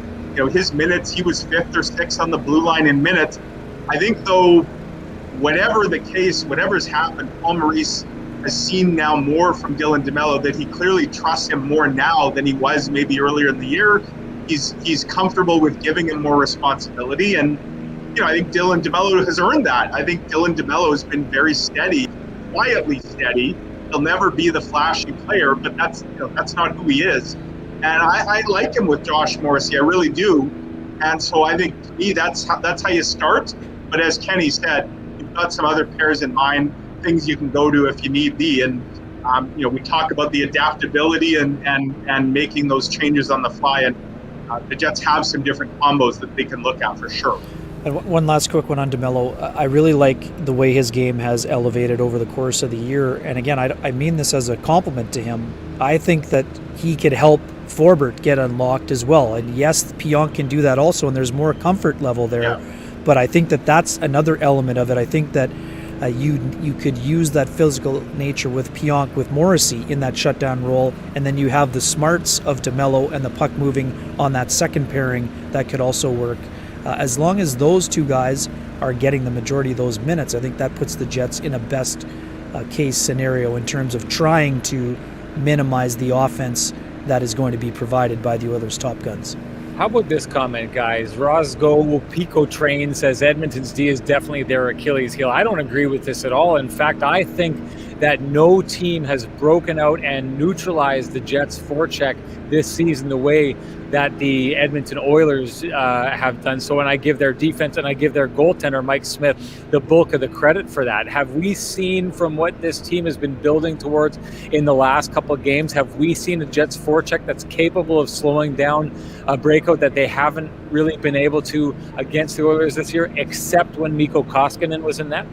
his minutes, he was 5th or 6th on the blue line in minutes. I think, though, whatever the case, whatever's happened, Paul Maurice has seen now more from Dylan DeMello, that he clearly trusts him more now than he was maybe earlier in the year. He's comfortable with giving him more responsibility, and I think Dylan DeMello has earned that. I think Dylan DeMello has been very steady, quietly steady. He'll never be the flashy player, but that's not who he is. And I like him with Josh Morrissey, I really do. And so I think, to me, that's how you start. But as Kenny said, you've got some other pairs in mind, things you can go to if you need be. And we talk about the adaptability and making those changes on the fly. And the Jets have some different combos that they can look at for sure. And one last quick one on DeMello. I really like the way his game has elevated over the course of the year. And again, I mean this as a compliment to him. I think that he could help Forbert get unlocked as well. And yes, Pionk can do that also, and there's more comfort level there. Yeah. But I think that that's another element of it. I think that you could use that physical nature with Pionk, with Morrissey in that shutdown role, and then you have the smarts of DeMello and the puck moving on that second pairing that could also work. As long as those two guys are getting the majority of those minutes, I think that puts the Jets in a best case scenario in terms of trying to minimize the offense that is going to be provided by the Oilers' top guns. How about this comment, guys? Rosgo Pico Train says Edmonton's D is definitely their Achilles heel. I don't agree with this at all. In fact, I think that no team has broken out and neutralized the Jets' forecheck this season the way that the Edmonton Oilers have done so. And I give their defense and I give their goaltender, Mike Smith, the bulk of the credit for that. Have we seen from what this team has been building towards in the last couple of games, have we seen a Jets forecheck that's capable of slowing down a breakout that they haven't really been able to against the Oilers this year, except when Mikko Koskinen was in net?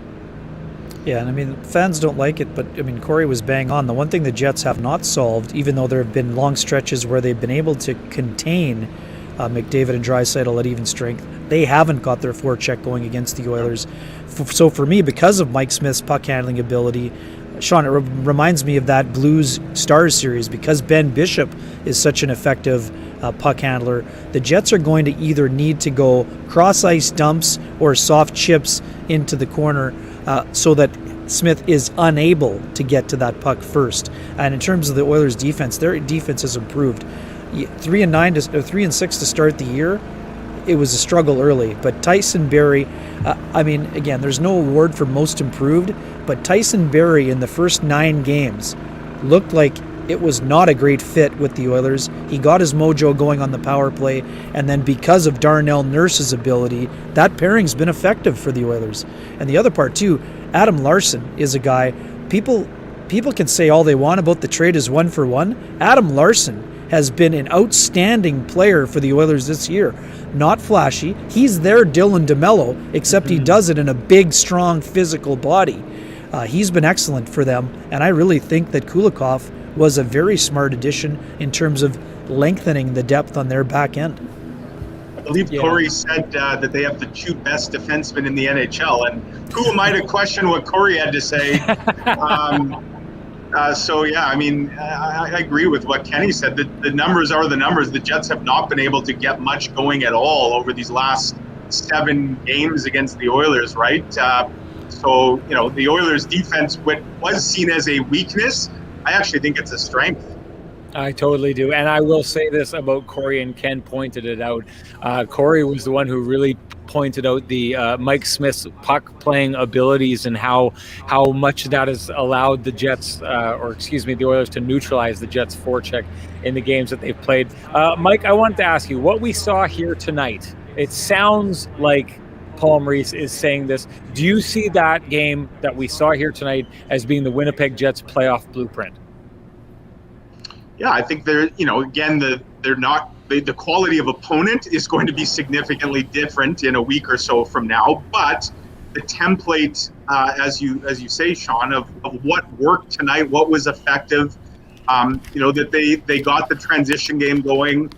Yeah, and I mean, fans don't like it, but I mean, Corey was bang on. The one thing the Jets have not solved, even though there have been long stretches where they've been able to contain McDavid and Draisaitl at even strength, they haven't got their forecheck going against the Oilers. So for me, because of Mike Smith's puck handling ability, Sean, it reminds me of that Blues Stars series. Because Ben Bishop is such an effective puck handler, the Jets are going to either need to go cross-ice dumps or soft chips into the corner so that Smith is unable to get to that puck first. And in terms of the Oilers' defense, their defense has improved. 3-6 to start the year. It was a struggle early, but Tyson Barrie, again, there's no award for most improved, but Tyson Barrie in the first 9 games looked like it was not a great fit with the Oilers. He got his mojo going on the power play, and then because of Darnell Nurse's ability, that pairing's been effective for the Oilers. And the other part too, Adam Larson is a guy, people can say all they want about the trade is 1-for-1. Adam Larson has been an outstanding player for the Oilers this year. Not flashy. He's their Dylan DeMello, except he does it in a big, strong, physical body. He's been excellent for them, and I really think that Kulikov was a very smart addition in terms of lengthening the depth on their back end. I believe Corey said that they have the 2 best defensemen in the NHL, and who am I to question what Corey had to say? So yeah, I mean, I agree with what Kenny said. The numbers are the numbers. The Jets have not been able to get much going at all over these last 7 games against the Oilers, right? So, you know, the Oilers' defense, what was seen as a weakness, I actually think it's a strength. I totally do. And I will say this about Corey, and Ken pointed it out. Corey was the one who really pointed out the Mike Smith's puck playing abilities and how much that has allowed the Jets, the Oilers, to neutralize the Jets' forecheck in the games that they've played. Mike, I wanted to ask you, what we saw here tonight, it sounds like Paul Maurice is saying this. Do you see that game that we saw here tonight as being the Winnipeg Jets playoff blueprint? Yeah, I think they're, you know, again, the quality of opponent is going to be significantly different in a week or so from now, but the template, as you say, Sean, of what worked tonight, what was effective, you know, that they got the transition game going.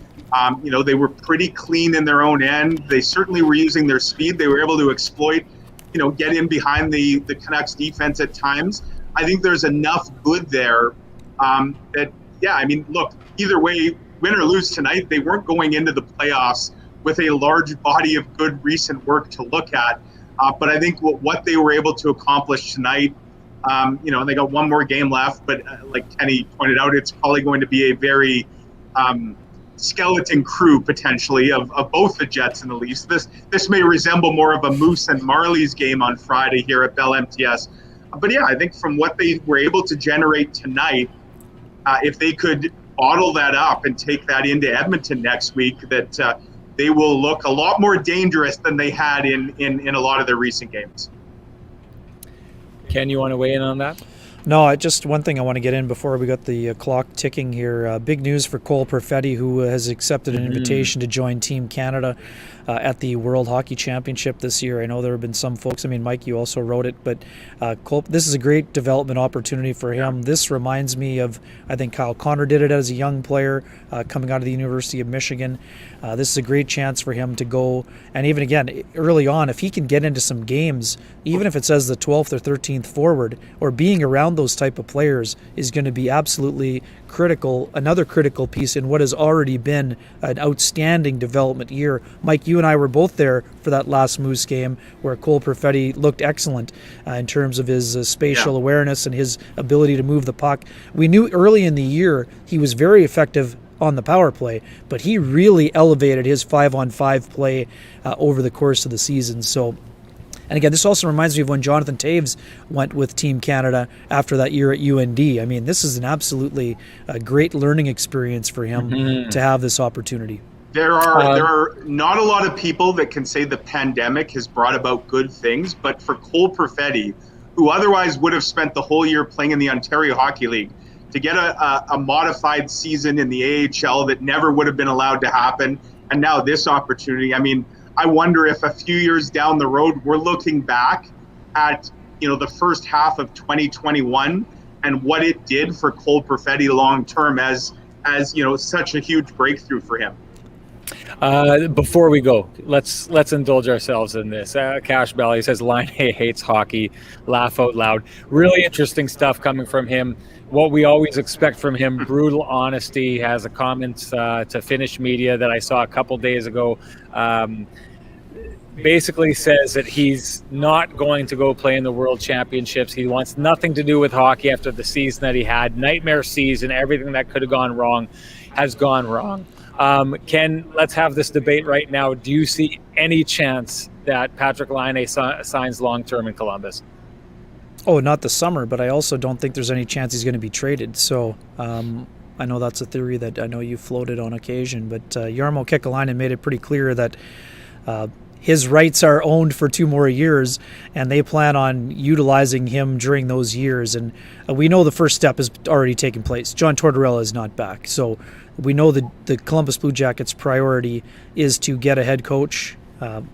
You know, they were pretty clean in their own end. They certainly were using their speed. They were able to exploit, you know, get in behind the Canucks defense at times. I think there's enough good there that, yeah, I mean, look, either way, win or lose tonight, they weren't going into the playoffs with a large body of good recent work to look at. But I think what they were able to accomplish tonight, you know, and they got one more game left, but like Kenny pointed out, it's probably going to be a very skeleton crew potentially of both the Jets and the Leafs. This may resemble more of a Moose and Marley's game on Friday here at Bell MTS. But yeah, I think from what they were able to generate tonight, if they could bottle that up and take that into Edmonton next week, that they will look a lot more dangerous than they had in a lot of their recent games. Ken, you want to weigh in on that? No, just one thing I want to get in before we got the clock ticking here. Big news for Cole Perfetti, who has accepted an invitation to join Team Canada at the World Hockey Championship this year. I know there have been some folks, I mean, Mike, you also wrote it, but Cole, this is a great development opportunity for him. This reminds me of, I think Kyle Connor did it as a young player coming out of the University of Michigan. This is a great chance for him to go, and even again, early on, if he can get into some games, even if it says the 12th or 13th forward, or being around those type of players is going to be absolutely critical, another critical piece in what has already been an outstanding development year. Mike, you and I were both there for that last Moose game where Cole Perfetti looked excellent in terms of his spatial awareness and his ability to move the puck. We knew early in the year he was very effective on the power play, but he really elevated his 5-on-5 play over the course of the season. So, and again, this also reminds me of when Jonathan Toews went with Team Canada after that year at UND. I mean, this is an absolutely great learning experience for him to have this opportunity. There are not a lot of people that can say the pandemic has brought about good things, but for Cole Perfetti, who otherwise would have spent the whole year playing in the Ontario Hockey League, to get a modified season in the AHL that never would have been allowed to happen, and now this opportunity, I mean, I wonder if a few years down the road, we're looking back at, you know, the first half of 2021 and what it did for Cole Perfetti long term as you know, such a huge breakthrough for him. Before we go, let's indulge ourselves in this. Cash Belly says Line A hates hockey. Laugh out loud. Really interesting stuff coming from him. What we always expect from him, brutal honesty. Has a comment to Finnish media that I saw a couple days ago. Basically says that he's not going to go play in the World Championships. He wants nothing to do with hockey after the season that he had. Nightmare season. Everything that could have gone wrong has gone wrong. Ken, let's have this debate right now. Do you see any chance that Patrick Laine signs long-term in Columbus? Oh, not this summer, but I also don't think there's any chance he's going to be traded. So I know that's a theory that I know you floated on occasion, but Jarmo Kekalainen made it pretty clear that his rights are owned for 2 more years, and they plan on utilizing him during those years. And we know the first step has already taken place. John Tortorella is not back. So we know the Columbus Blue Jackets' priority is to get a head coach, and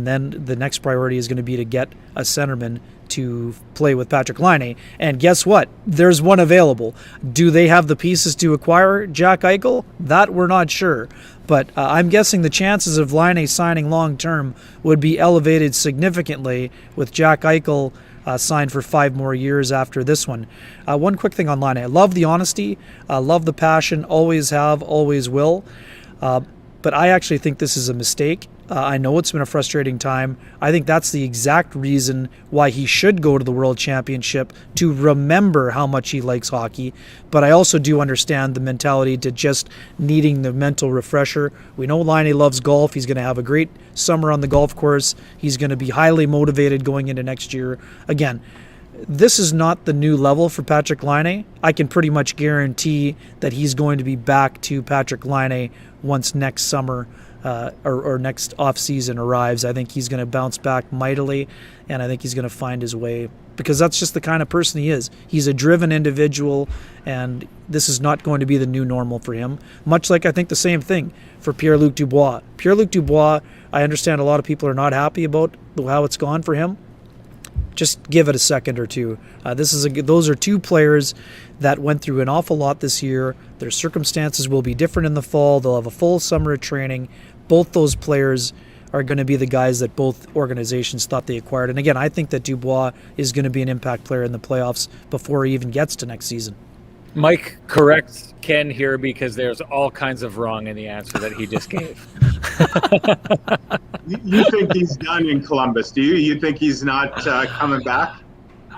then the next priority is going to be to get a centerman to play with Patrick Laine. And guess what? There's one available. Do they have the pieces to acquire Jack Eichel? That we're not sure. But I'm guessing the chances of Laine signing long-term would be elevated significantly with Jack Eichel signed for 5 more years after this one. One quick thing on Laine. I love the honesty. Love the passion. Always have, always will. But I actually think this is a mistake. I know it's been a frustrating time. I think that's the exact reason why he should go to the World Championship, to remember how much he likes hockey. But I also do understand the mentality to just needing the mental refresher. We know Laine loves golf. He's going to have a great summer on the golf course. He's going to be highly motivated going into next year. Again, this is not the new level for Patrick Laine. I can pretty much guarantee that he's going to be back to Patrick Laine once next summer or next off-season arrives. I think he's going to bounce back mightily, and I think he's going to find his way, because that's just the kind of person he is. He's a driven individual, and this is not going to be the new normal for him. Much like I think the same thing for Pierre-Luc Dubois. Pierre-Luc Dubois, I understand a lot of people are not happy about how it's gone for him. Just give it a second or two. Those are two players that went through an awful lot this year. Their circumstances will be different in the fall. They'll have a full summer of training. Both those players are going to be the guys that both organizations thought they acquired. And again, I think that Dubois is going to be an impact player in the playoffs before he even gets to next season. Mike corrects Ken here because there's all kinds of wrong in the answer that he just gave. You think he's done in Columbus? Do you? You think he's not coming back?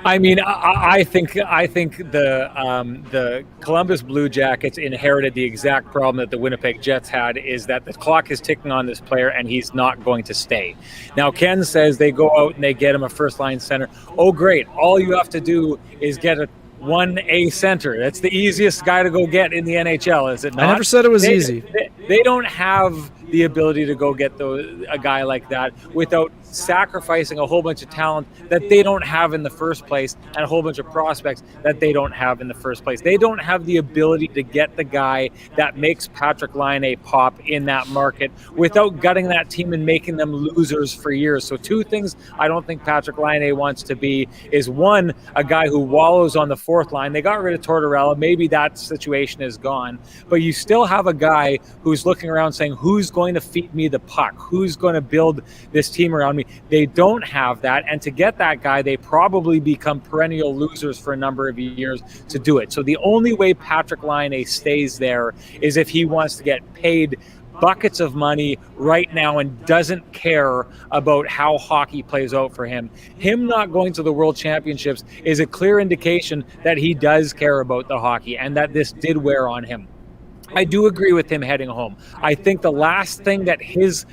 I mean, I think the Columbus Blue Jackets inherited the exact problem that the Winnipeg Jets had, is that the clock is ticking on this player and he's not going to stay. Now, Ken says they go out and they get him a first-line center. Oh, great. All you have to do is get a 1A center. That's the easiest guy to go get in the NHL, is it not? I never said it was easy. They don't have the ability to go get a guy like that without sacrificing a whole bunch of talent that they don't have in the first place, and a whole bunch of prospects that they don't have in the first place. They don't have the ability to get the guy that makes Patrick Laine pop in that market without gutting that team and making them losers for years. So two things I don't think Patrick Laine wants to be is, one, a guy who wallows on the fourth line. They got rid of Tortorella. Maybe that situation is gone. But you still have a guy who's looking around saying, who's going to feed me the puck? Who's going to build this team around me? They don't have that. And to get that guy, they probably become perennial losers for a number of years to do it. So the only way Patrick Laine stays there is if he wants to get paid buckets of money right now and doesn't care about how hockey plays out for him. Him not going to the World Championships is a clear indication that he does care about the hockey and that this did wear on him. I do agree with him heading home. I think the last thing that his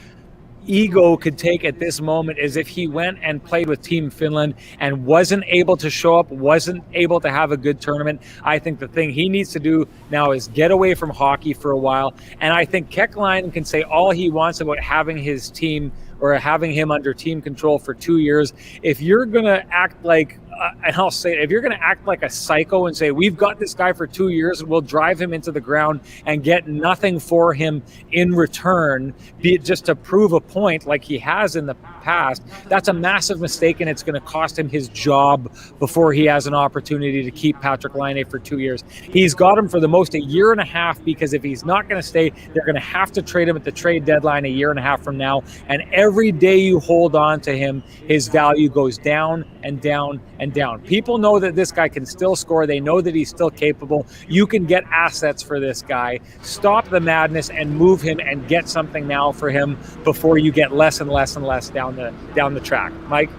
ego could take at this moment is if he went and played with Team Finland and wasn't able to show up, wasn't able to have a good tournament. I think the thing he needs to do now is get away from hockey for a while. And I think Kekalainen can say all he wants about having his team or having him under team control for 2 years. If you're going to act like and I'll say, if you're going to act like a psycho and say, we've got this guy for 2 years and we'll drive him into the ground and get nothing for him in return, be it just to prove a point like he has in the past, that's a massive mistake, and it's going to cost him his job before he has an opportunity to keep Patrick Laine for 2 years. He's got him for the most a year and a half, because if he's not going to stay, they're going to have to trade him at the trade deadline a year and a half from now. And every day you hold on to him, his value goes down and down and down. People know that this guy can still score. They know that he's still capable. You can get assets for this guy. Stop the madness and move him and get something now for him before you get less and less and less down the track. Mike?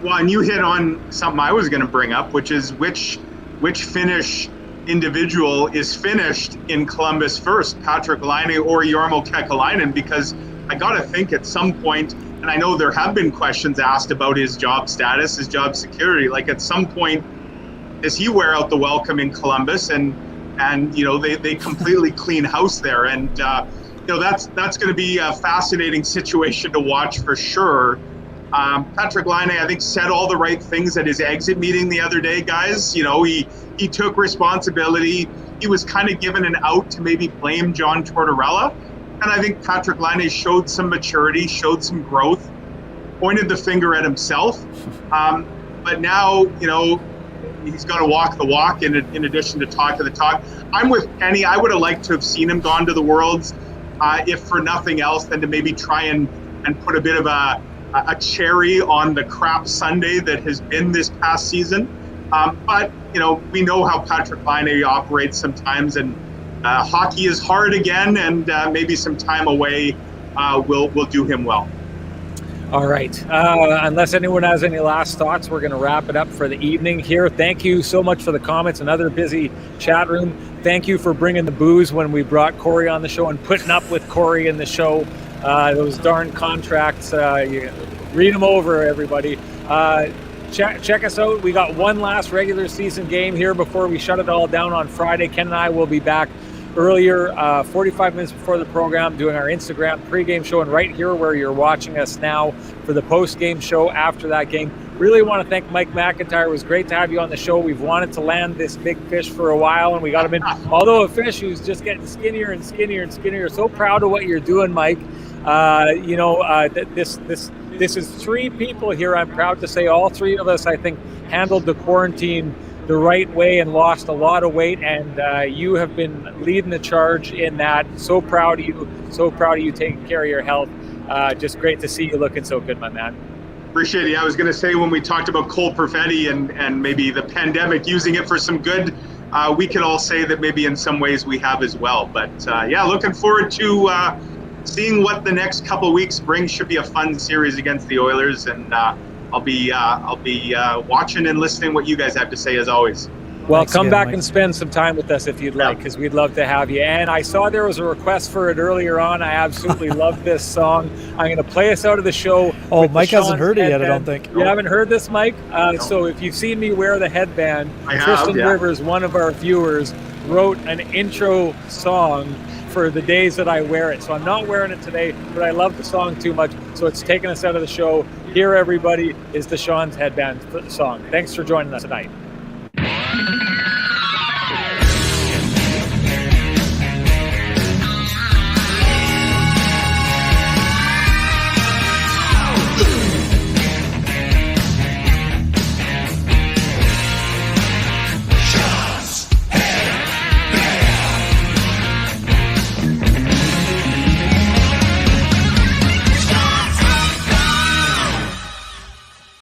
Well, and you hit on something I was going to bring up, which is which Finnish individual is finished in Columbus first, Patrick Laine or Jarmo Kekalainen, because I got to think at some point, and I know there have been questions asked about his job status, his job security, like at some point, does he wear out the welcome in Columbus and you know, they completely clean house there. And, you know, that's going to be a fascinating situation to watch for sure. Patrick Laine, I think, said all the right things at his exit meeting the other day, guys. You know, he took responsibility. He was kind of given an out to maybe blame John Tortorella. And I think Patrick Laine showed some maturity, showed some growth, pointed the finger at himself. But but now, he's got to walk the walk in addition to talking the talk. I'm with Penny. I would have liked to have seen him gone to the Worlds, if for nothing else than to maybe try and put a bit of a cherry on the crap Sunday that has been this past season. But, we know how Patrick Laine operates sometimes, and hockey is hard again, and maybe some time away will do him well. All right. Unless anyone has any last thoughts, we're going to wrap it up for the evening here. Thank you so much for the comments. Another busy chat room. Thank you for bringing the booze when we brought Corey on the show and putting up with Corey in the show. Those darn contracts. Read them over, everybody. Check us out. We got one last regular season game here before we shut it all down on Friday. Ken and I will be back earlier, 45 minutes before the program, doing our Instagram pregame show, and right here where you're watching us now for the post-game show after that game. Really want to thank Mike McIntyre. It was great to have you on the show. We've wanted to land this big fish for a while, and we got him in. Although a fish who's just getting skinnier and skinnier and skinnier. So proud of what you're doing, Mike. This is three people here. I'm proud to say all three of us, I think, handled the quarantine the right way and lost a lot of weight, and you have been leading the charge in that. So proud of you. So proud of you taking care of your health. Just great to see you looking so good, my man. Appreciate it. I was going to say, when we talked about Cole Perfetti and maybe the pandemic using it for some good, we can all say that maybe in some ways we have as well. But looking forward to seeing what the next couple of weeks brings. Should be a fun series against the Oilers, and I'll be watching and listening what you guys have to say as always. Well, Thanks come again, back Mike. and spend some time with us if you'd like, because we'd love to have you. And I saw there was a request for it earlier on. I absolutely love this song. I'm going to play us out of the show. Oh, with Mike Deshawn hasn't heard it yet, I Headband. don't think. You haven't heard this, Mike? So if you've seen me wear the headband, I have, Tristan yeah. Rivers, one of our viewers, wrote an intro song for the days that I wear it. So I'm not wearing it today, but I love the song too much, so it's taken us out of the show. Here, everybody, is Deshawn's Headband song. Thanks for joining us tonight.